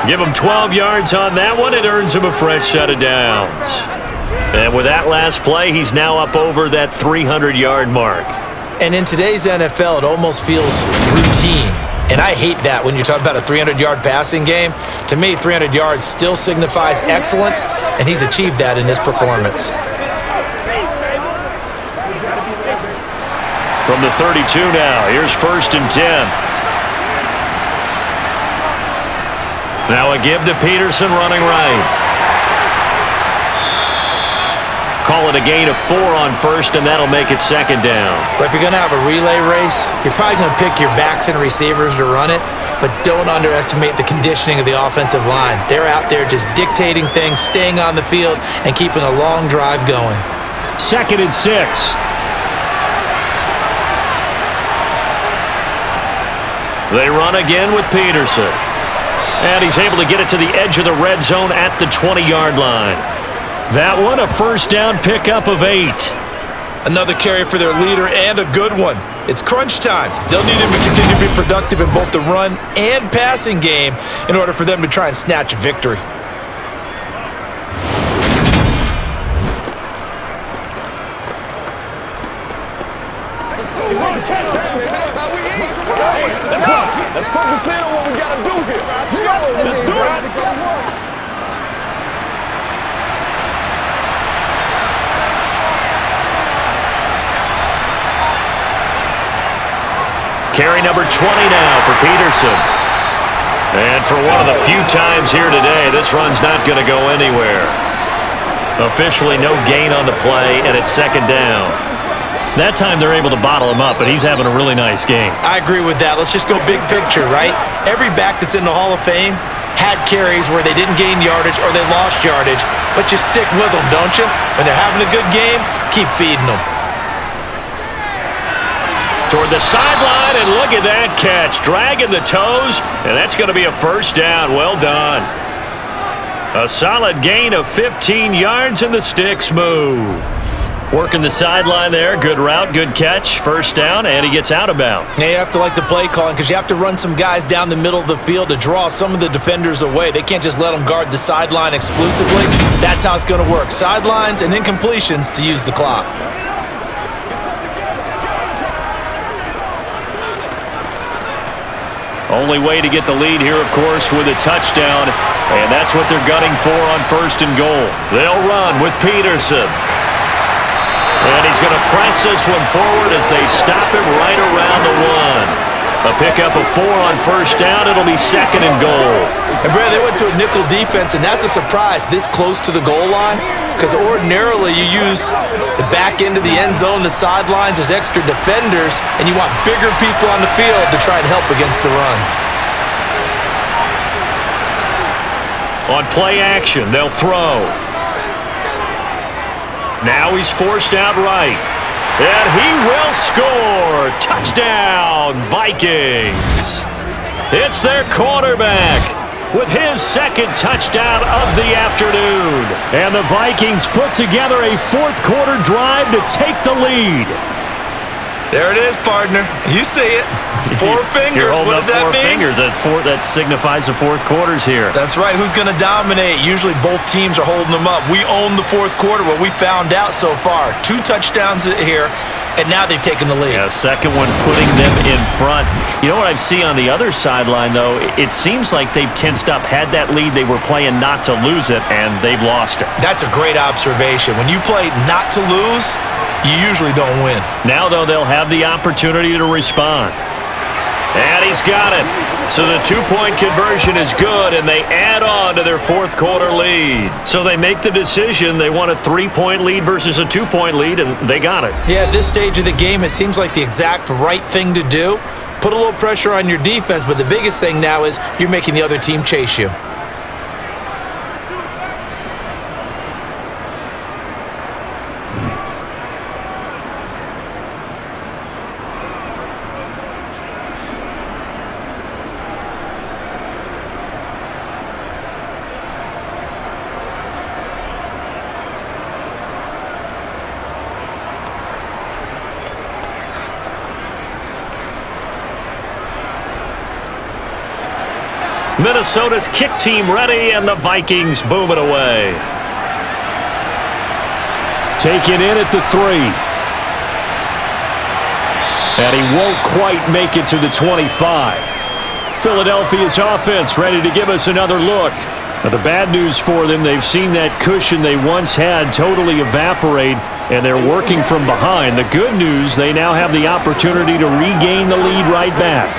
B: Give him 12 yards on that one. It earns him a fresh set of downs. And with that last play, he's now up over that 300-yard mark.
C: And in today's NFL, it almost feels routine. And I hate that when you're talking about a 300-yard passing game. To me, 300 yards still signifies excellence, and he's achieved that in this performance.
B: From the 32 now, here's 1st and 10. Now a give to Peterson running right. Call it a gain of 4 on 1st, and that'll make it 2nd down.
C: But if you're going to have a relay race, you're probably going to pick your backs and receivers to run it, but don't underestimate the conditioning of the offensive line. They're out there just dictating things, staying on the field, and keeping a long drive going.
E: 2nd and 6.
B: They run again with Peterson. And he's able to get it to the edge of the red zone at the 20-yard line. That one, a first down pickup of 8.
C: Another carry for their leader and a good one. It's crunch time. They'll need him to continue to be productive in both the run and passing game in order for them to try and snatch a victory.
D: Let's focus in on what we got to do here. You know what we need, bro.
B: Carry number 20 now for Peterson. And for one of the few times here today, this run's not going to go anywhere. Officially no gain on the play, and it's 2nd down.
E: That time they're able to bottle him up, but he's having a really nice game.
C: I agree with that. Let's just go big picture, right? Every back that's in the Hall of Fame had carries where they didn't gain yardage or they lost yardage, but you stick with them, don't you? When they're having a good game, keep feeding them.
B: Toward the sideline, and look at that catch. Dragging the toes, and that's going to be a first down. Well done. A solid gain of 15 yards, and the sticks move. Working the sideline there. Good route, good catch. First down, and he gets out of bounds.
C: Now you have to like the play calling because you have to run some guys down the middle of the field to draw some of the defenders away. They can't just let them guard the sideline exclusively. That's how it's going to work. Sidelines and incompletions to use the clock.
B: Only way to get the lead here, of course, with a touchdown, and that's what they're gunning for on 1st and goal. They'll run with Peterson. And he's going to press this one forward as they stop him right around the 1. A pickup of 4 on 1st down. It'll be 2nd and goal.
C: And Brad, they went to a nickel defense, and that's a surprise this close to the goal line because ordinarily you use the back end of the end zone, the sidelines as extra defenders, and you want bigger people on the field to try and help against the run.
B: On play action, they'll throw. Now he's forced out right. And he will score. Touchdown, Vikings. It's their quarterback with his 2nd touchdown of the afternoon.
E: And the Vikings put together a 4th quarter drive to take the lead.
C: There it is, partner. You see it. 4 fingers. What does that mean?
B: 4 fingers. That signifies the 4th quarter's here.
C: That's right. Who's going to dominate? Usually both teams are holding them up. We own the 4th quarter. What we found out so far. 2 touchdowns here, and now they've taken the lead.
B: Yeah, 2nd one putting them in front. You know what I see on the other sideline, though? It seems like they've tensed up. Had that lead, they were playing not to lose it, and they've lost it.
C: That's a great observation. When you play not to lose, you usually don't win.
B: Now, though, they'll have the opportunity to respond. And he's got it. So the two-point conversion is good, and they add on to their fourth quarter lead. So they make the decision. They want a 3-point lead versus a 2-point lead, and they got it.
C: Yeah, at this stage of the game, it seems like the exact right thing to do. Put a little pressure on your defense, but the biggest thing now is you're making the other team chase you.
B: Minnesota's kick team ready, and the Vikings boom it away.
E: Taken in at the 3. And he won't quite make it to the 25. Philadelphia's offense ready to give us another look. Now, the bad news for them, they've seen that cushion they once had totally evaporate, and they're working from behind. The good news, they now have the opportunity to regain the lead right back.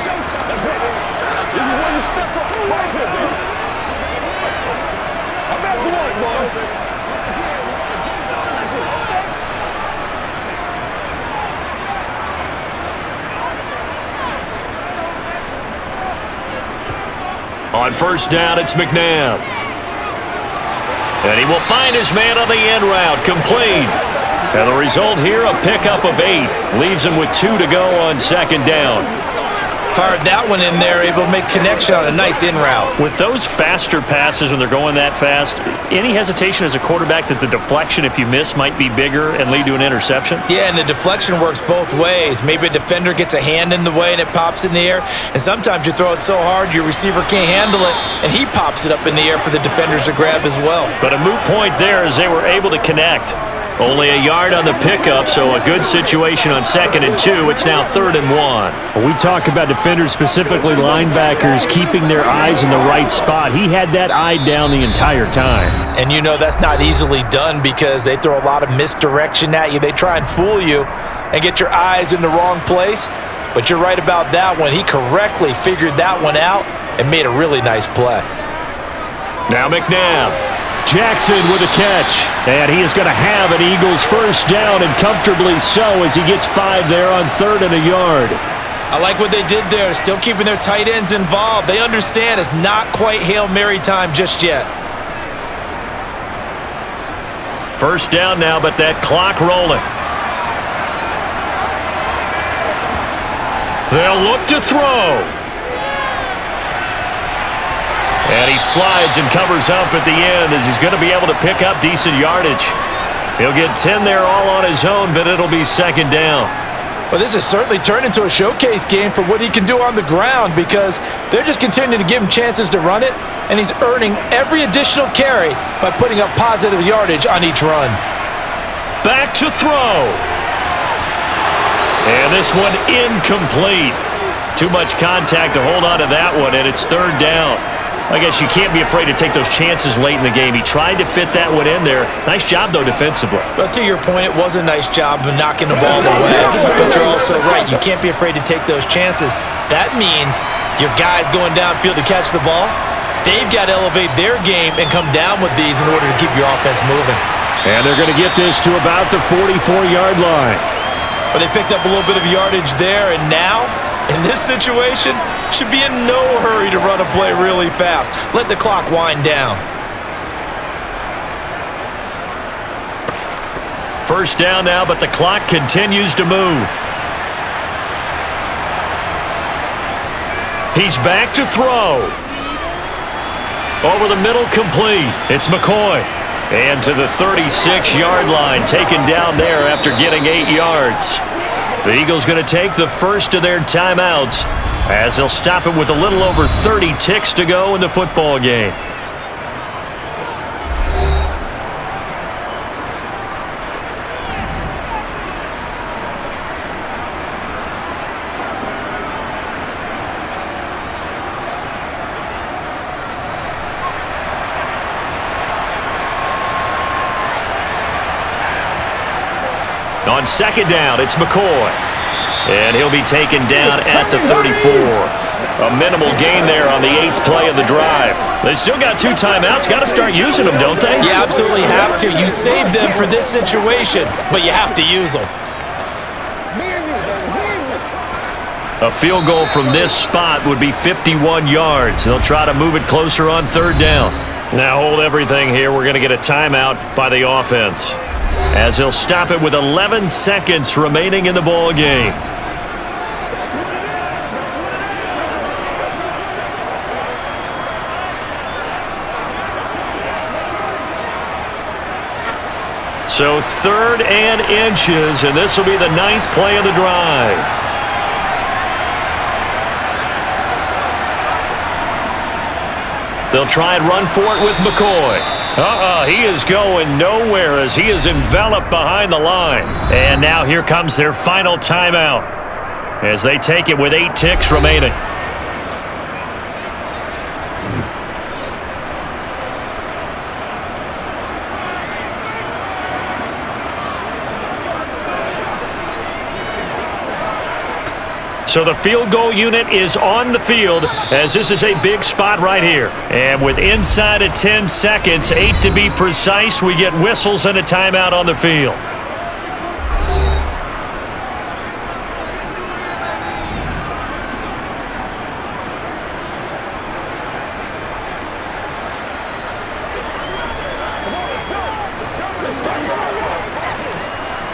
B: On first down, it's McNabb. And he will find his man on the end route, complete. And the result here, a pickup of 8. Leaves him with 2 to go on second down.
C: Fired that one in there, able to make connection on a nice in route.
B: With those faster passes when they're going that fast, any hesitation as a quarterback that the deflection, if you miss, might be bigger and lead to an interception?
C: Yeah, and the deflection works both ways. Maybe a defender gets a hand in the way and it pops in the air, and sometimes you throw it so hard your receiver can't handle it, and he pops it up in the air for the defenders to grab as well.
B: But a moot point there as they were able to connect. Only a yard on the pickup, so a good situation on 2nd and 2. It's now 3rd and 1.
E: When we talk about defenders, specifically linebackers, keeping their eyes in the right spot. He had that eye down the entire time.
C: And you know that's not easily done because they throw a lot of misdirection at you. They try and fool you and get your eyes in the wrong place. But you're right about that one. He correctly figured that one out and made a really nice play.
B: Now McNabb.
E: Jackson with a catch, and he is going to have an Eagles first down, and comfortably so as he gets 5 there on 3rd and a yard.
C: I like what they did there, still keeping their tight ends involved. They understand it's not quite Hail Mary time just yet.
B: First down now, but that clock rolling. They'll look to throw. And he slides and covers up at the end as he's going to be able to pick up decent yardage. He'll get 10 there all on his own, but it'll be second down.
C: Well, this has certainly turned into a showcase game for what he can do on the ground because they're just continuing to give him chances to run it, and he's earning every additional carry by putting up positive yardage on each run.
B: Back to throw. And this one incomplete. Too much contact to hold on to that one, and it's 3rd down. I guess you can't be afraid to take those chances late in the game. He tried to fit that one in there. Nice job, though, defensively.
C: But to your point, it was a nice job of knocking the ball away. But you're also right. You can't be afraid to take those chances. That means your guys going downfield to catch the ball, they've got to elevate their game and come down with these in order to keep your offense moving.
E: And they're going to get this to about the 44-yard line.
C: But they picked up a little bit of yardage there, and now, in this situation, should be in no hurry to run a play really fast. Let the clock wind down.
B: First down now, but the clock continues to move. He's back to throw. Over the middle, complete. It's McCoy. And to the 36-yard line, taken down there after getting 8 yards. The Eagles going to take the first of their timeouts as they'll stop it with a little over 30 ticks to go in the football game. On second down, it's McCoy. And he'll be taken down at the 34. A minimal gain there on the 8th play of the drive. They still got 2 timeouts. Got to start using them, don't they?
C: You absolutely have to. You save them for this situation, but you have to use them.
B: A field goal from this spot would be 51 yards. They'll try to move it closer on 3rd down. Now hold everything here. We're going to get a timeout by the offense, as he'll stop it with 11 seconds remaining in the ball game. So 3rd and inches, and this will be the 9th play of the drive. They'll try and run for it with McCoy. He is going nowhere as he is enveloped behind the line. And now here comes their final timeout as they take it with 8 ticks remaining. So the field goal unit is on the field as this is a big spot right here. And with inside of 10 seconds, 8 to be precise, we get whistles and a timeout on the field.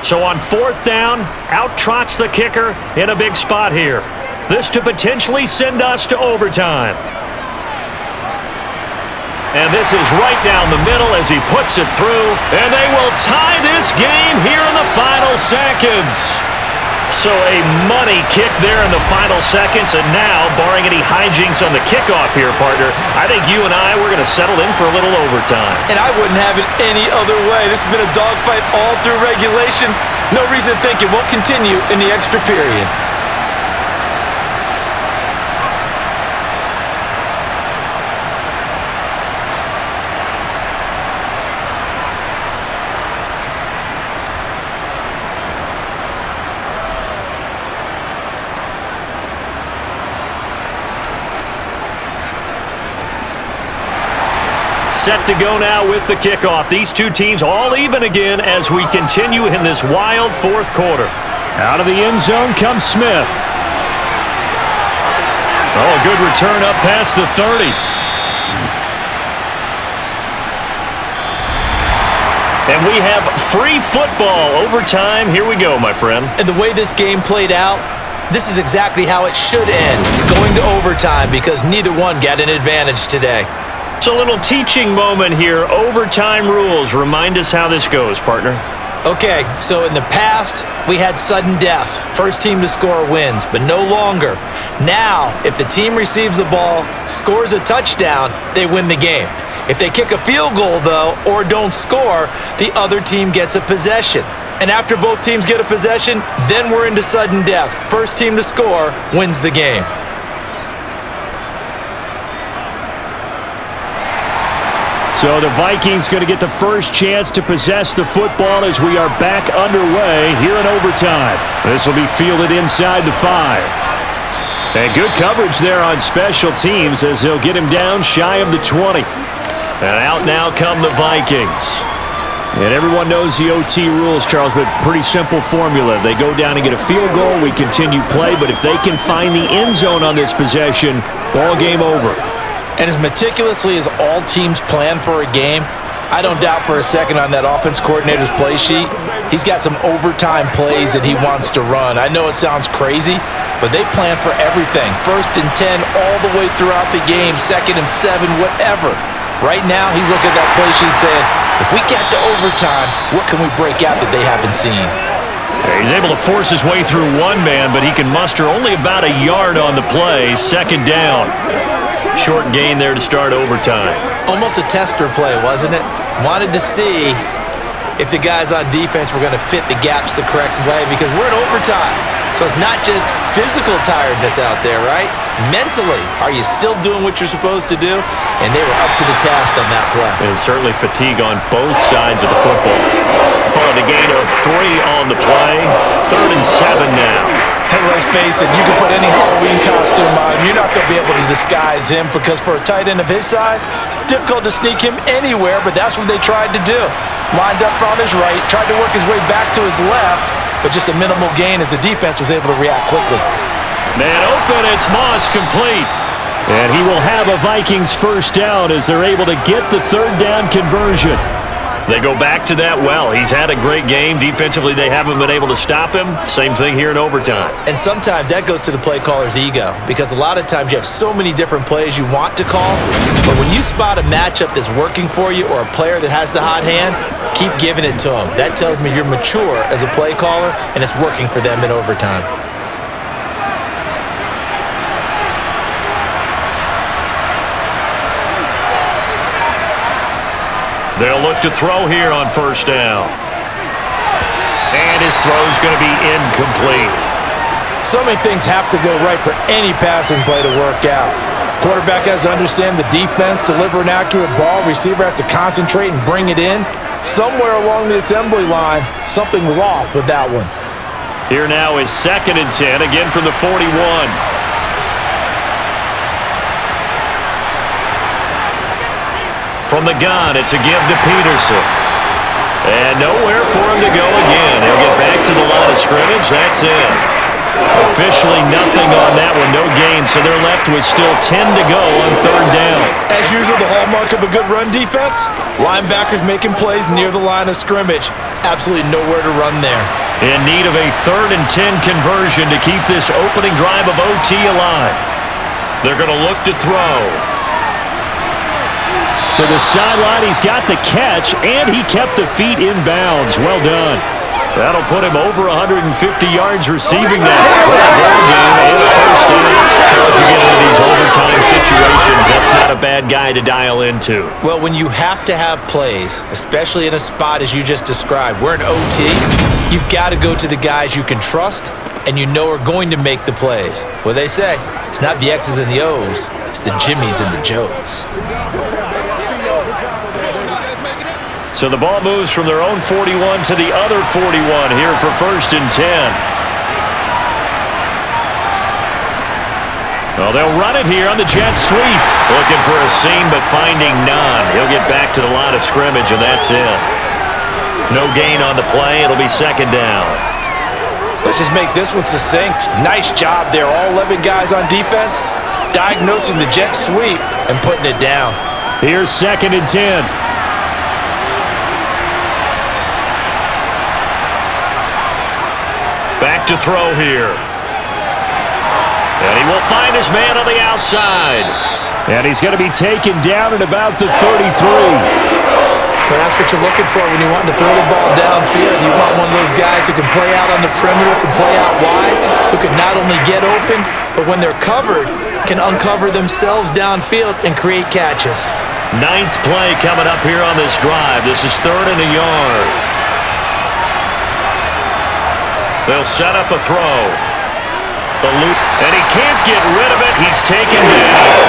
B: So on 4th down, out trots the kicker in a big spot here. This to potentially send us to overtime. And this is right down the middle as he puts it through. And they will tie this game here in the final seconds. So a money kick there in the final seconds. And now, barring any hijinks on the kickoff here, partner, I think you and I, we're going to settle in for a little overtime.
C: And I wouldn't have it any other way. This has been a dogfight all through regulation. No reason to think it won't continue in the extra period.
B: Set to go now with the kickoff. These two teams all even again as we continue in this wild 4th quarter.
E: Out of the end zone comes Smith.
B: Oh, a good return up past the 30. And we have free football overtime. Here we go, my friend.
C: And the way this game played out, this is exactly how it should end, going to overtime, because neither one got an advantage today.
B: It's a little teaching moment here. Overtime rules. Remind us how this goes, partner.
C: Okay, so in the past, we had sudden death. First team to score wins, but no longer. Now, if the team receives the ball, scores a touchdown, they win the game. If they kick a field goal, though, or don't score, the other team gets a possession. And after both teams get a possession, then we're into sudden death. First team to score wins the game.
E: So the Vikings going to get the first chance to possess the football as we are back underway here in overtime. This will be fielded inside the 5. And good coverage there on special teams as they'll get him down shy of the 20.
B: And out now come the Vikings.
E: And everyone knows the OT rules, Charles, but pretty simple formula. They go down and get a field goal, we continue play, but if they can find the end zone on this possession, ball game over.
C: And as meticulously as all teams plan for a game, I don't doubt for a second on that offense coordinator's play sheet, he's got some overtime plays that he wants to run. I know it sounds crazy, but they plan for everything. 1st and 10 all the way throughout the game, 2nd and 7, whatever. Right now, he's looking at that play sheet saying, if we get to overtime, what can we break out that they haven't seen?
B: He's able to force his way through one man, but he can muster only about a yard on the play. 2nd down. Short gain there to start overtime.
C: Almost a tester play, wasn't it? Wanted to see if the guys on defense were going to fit the gaps the correct way, because we're in overtime. So it's not just physical tiredness out there, right? Mentally, are you still doing what you're supposed to do? And they were up to the task on that play.
B: And certainly fatigue on both sides of the football. Oh, the gain of 3 on the play. 3rd and 7 now.
C: Let's face it, you can put any Halloween costume on. You're not going to be able to disguise him because for a tight end of his size, difficult to sneak him anywhere, but that's what they tried to do. Lined up on his right, tried to work his way back to his left, but just a minimal gain as the defense was able to react quickly.
B: Man open, it's Moss complete. And he will have a Vikings first down as they're able to get the third down conversion. They go back to that well. He's had a great game. Defensively, they haven't been able to stop him. Same thing here in overtime.
C: And sometimes that goes to the play caller's ego because a lot of times you have so many different plays you want to call, but when you spot a matchup that's working for you or a player that has the hot hand, keep giving it to him. That tells me you're mature as a play caller and it's working for them in overtime.
B: They'll look to throw here on first down. And his throw's going to be incomplete.
C: So many things have to go right for any passing play to work out. Quarterback has to understand the defense, deliver an accurate ball. Receiver has to concentrate and bring it in. Somewhere along the assembly line, something was off with that one.
B: Here now is 2nd and 10, again from the 41. From the gun, it's a give to Peterson. And nowhere for him to go again. He'll get back to the line of scrimmage. That's it. Officially nothing on that one. No gain, so they're left with still 10 to go on third down.
C: As usual, the hallmark of a good run defense, linebackers making plays near the line of scrimmage. Absolutely nowhere to run there.
B: In need of a 3rd and 10 conversion to keep this opening drive of OT alive. They're going to look to throw. To the sideline, he's got the catch, and he kept the feet in bounds. Well done. That'll put him over 150 yards receiving that ball game and a first down. Charles, you get into these overtime situations, that's not a bad guy to dial into.
C: Well, when you have to have plays, especially in a spot as you just described, we're in OT, you've got to go to the guys you can trust and you know are going to make the plays. Well, they say, it's not the X's and the O's, it's the Jimmies and the Joes.
B: So the ball moves from their own 41 to the other 41 here for 1st and 10. Well, they'll run it here on the jet sweep. Looking for a seam, but finding none. He'll get back to the line of scrimmage, and that's it. No gain on the play. It'll be 2nd down.
C: Let's just make this one succinct. Nice job there. All 11 guys on defense diagnosing the jet sweep and putting it down.
B: Here's 2nd and 10. Back to throw here. And he will find his man on the outside. And he's going to be taken down at about the 33.
C: But that's what you're looking for when you want to throw the ball downfield. You want one of those guys who can play out on the perimeter, can play out wide, who can not only get open, but when they're covered, can uncover themselves downfield and create catches.
B: 9th play coming up here on this drive. This is 3rd and a yard. They'll set up a throw. The loop, and he can't get rid of it. He's taken down.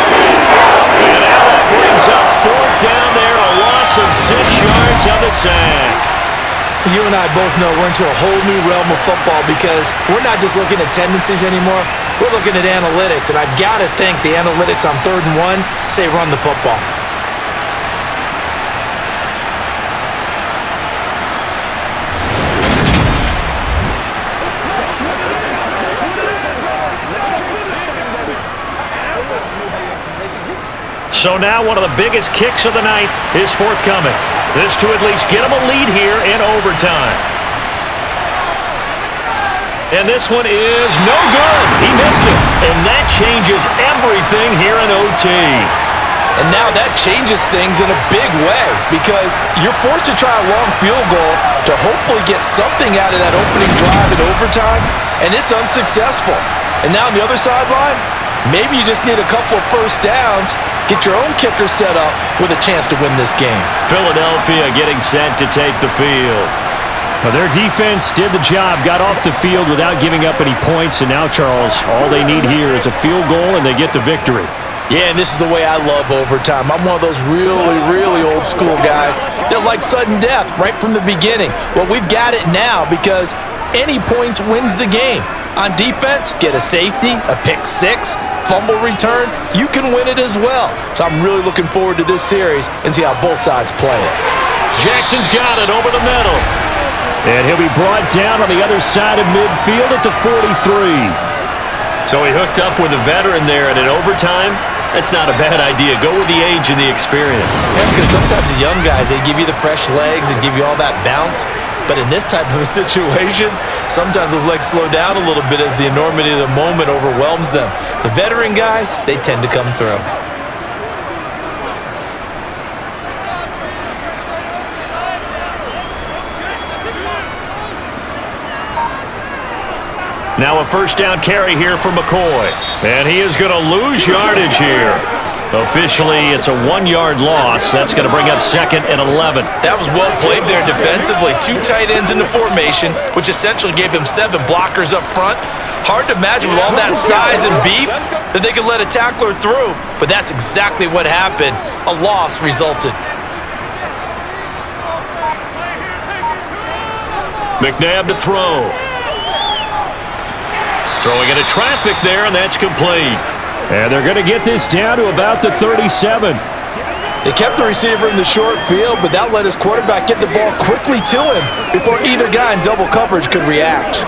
B: And now that brings up 4th down there, a loss of 6 yards on the sack.
C: You and I both know we're into a whole new realm of football because we're not just looking at tendencies anymore. We're looking at analytics, and I've got to think the analytics on 3rd and 1 say run the football.
B: So now one of the biggest kicks of the night is forthcoming. This to at least get him a lead here in overtime. And this one is no good. He missed it. And that changes everything here in OT.
C: And now that changes things in a big way because you're forced to try a long field goal to hopefully get something out of that opening drive in overtime, and it's unsuccessful. And now on the other sideline, maybe you just need a couple of first downs, get your own kicker set up with a chance to win this game.
B: Philadelphia getting set to take the field.
E: Well, their defense did the job, got off the field without giving up any points, and now, Charles, all they need here is a field goal, and they get the victory.
C: Yeah, and this is the way I love overtime. I'm one of those really, really old school guys that like sudden death right from the beginning. Well, we've got it now because any points wins the game. On defense, get a safety, a pick six, fumble return, you can win it as well. So I'm really looking forward to this series and see how both sides play it.
B: Jackson's got it over the middle. And he'll be brought down on the other side of midfield at the 43. So he hooked up with a veteran there, and in overtime, that's not a bad idea. Go with the age and the experience.
C: Yeah, because sometimes the young guys, they give you the fresh legs and give you all that bounce. But in this type of a situation, sometimes those legs slow down a little bit as the enormity of the moment overwhelms them. The veteran guys, they tend to come through.
B: Now a first down carry here for McCoy. And he is going to lose yardage here. Officially, it's a 1-yard loss. That's going to bring up 2nd and 11.
C: That was well played there defensively. 2 tight ends in the formation, which essentially gave him 7 blockers up front. Hard to imagine with all that size and beef that they could let a tackler through, but that's exactly what happened. A loss resulted.
B: McNabb to throw. Throwing into traffic there, and that's complete.
E: And they're going to get this down to about the 37.
C: They kept the receiver in the short field, but that let his quarterback get the ball quickly to him before either guy in double coverage could react.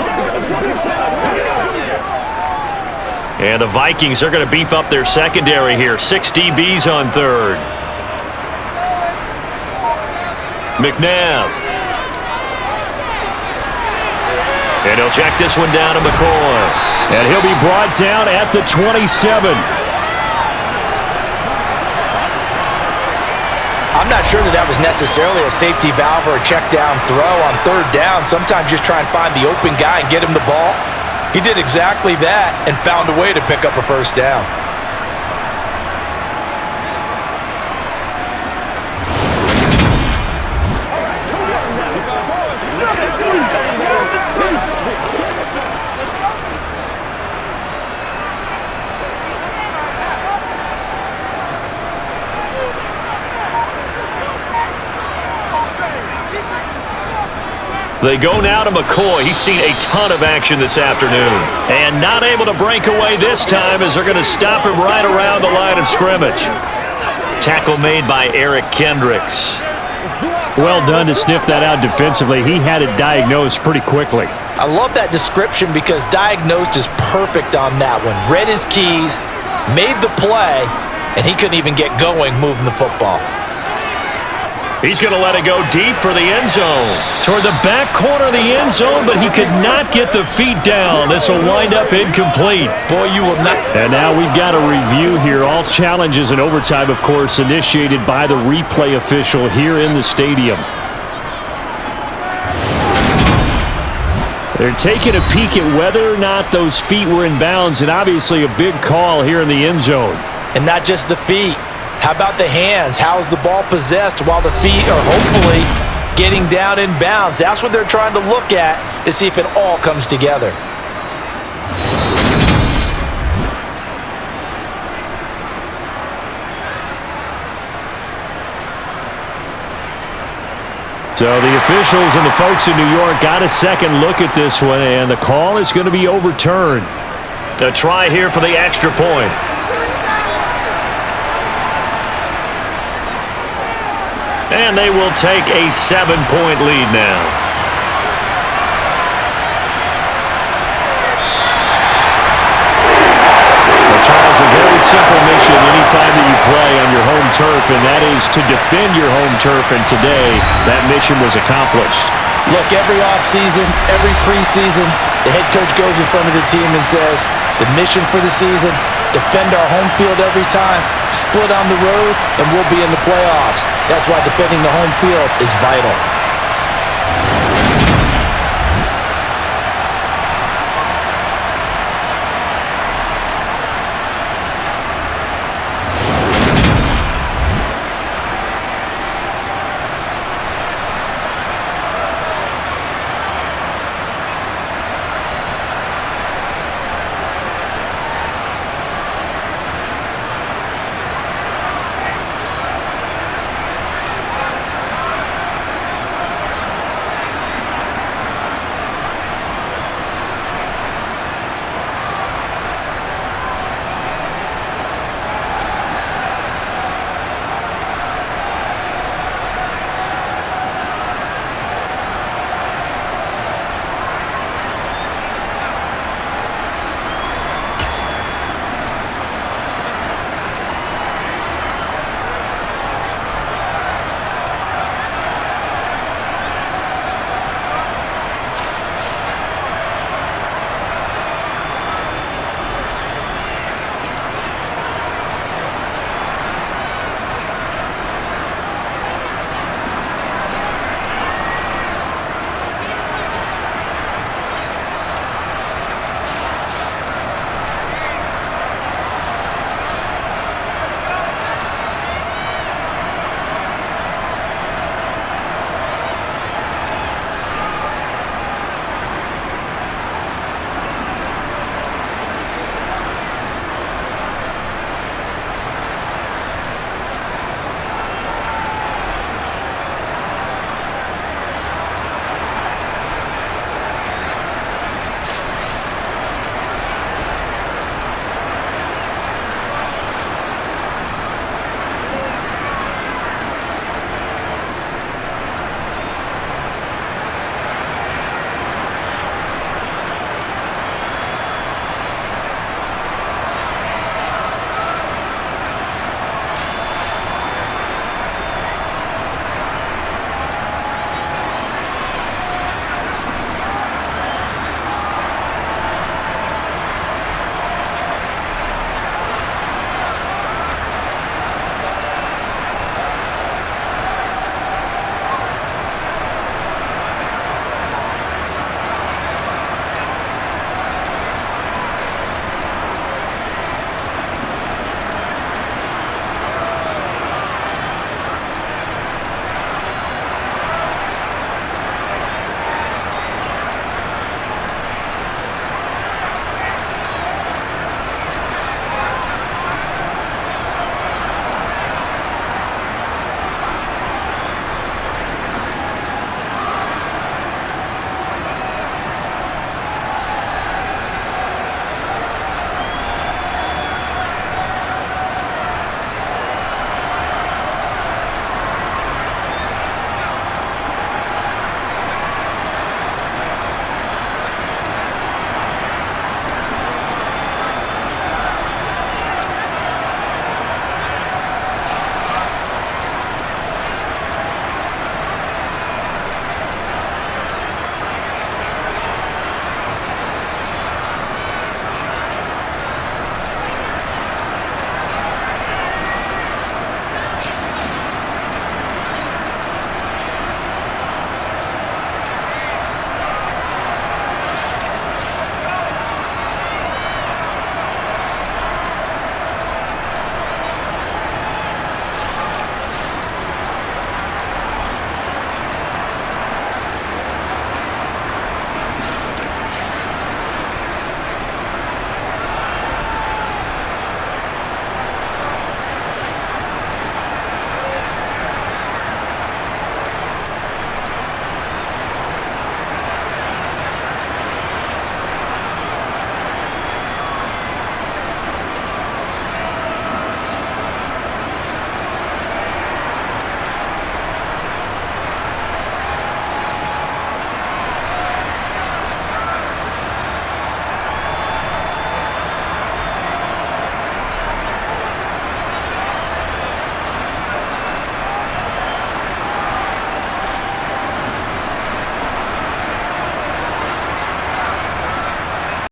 B: And the Vikings are going to beef up their secondary here. 6 DBs on third. McNabb. And he'll check this one down to McCoy.
E: And he'll be brought down at the 27.
C: I'm not sure that was necessarily a safety valve or a check down throw on third down. Sometimes just try and find the open guy and get him the ball. He did exactly that and found a way to pick up a first down.
B: They go now to McCoy. He's seen a ton of action this afternoon. And not able to break away this time as they're going to stop him right around the line of scrimmage. Tackle made by Eric Kendricks.
E: Well done to sniff that out defensively. He had it diagnosed pretty quickly.
C: I love that description because diagnosed is perfect on that one. Read his keys, made the play, and he couldn't even get going moving the football.
B: He's going to let it go deep for the end zone. Toward the back corner of the end zone, but he could not get the feet down. This will wind up incomplete.
C: Boy, you will not.
E: And now we've got a review here. All challenges in overtime, of course, initiated by the replay official here in the stadium. They're taking a peek at whether or not those feet were in bounds, and obviously a big call here in the end zone.
C: And not just the feet. How about the hands? How is the ball possessed while the feet are hopefully getting down in bounds? That's what they're trying to look at to see if it all comes together.
E: So the officials and the folks in New York got a second look at this one, and the call is going to be overturned.
B: A try here for the extra point. And they will take a 7-point lead now.
E: Well, Charles, a very simple mission anytime that you play on your home turf, and that is to defend your home turf. And today, that mission was accomplished.
C: Look, every offseason, every preseason, the head coach goes in front of the team and says, the mission for the season, defend our home field every time, split on the road, and we'll be in the playoffs. That's why defending the home field is vital.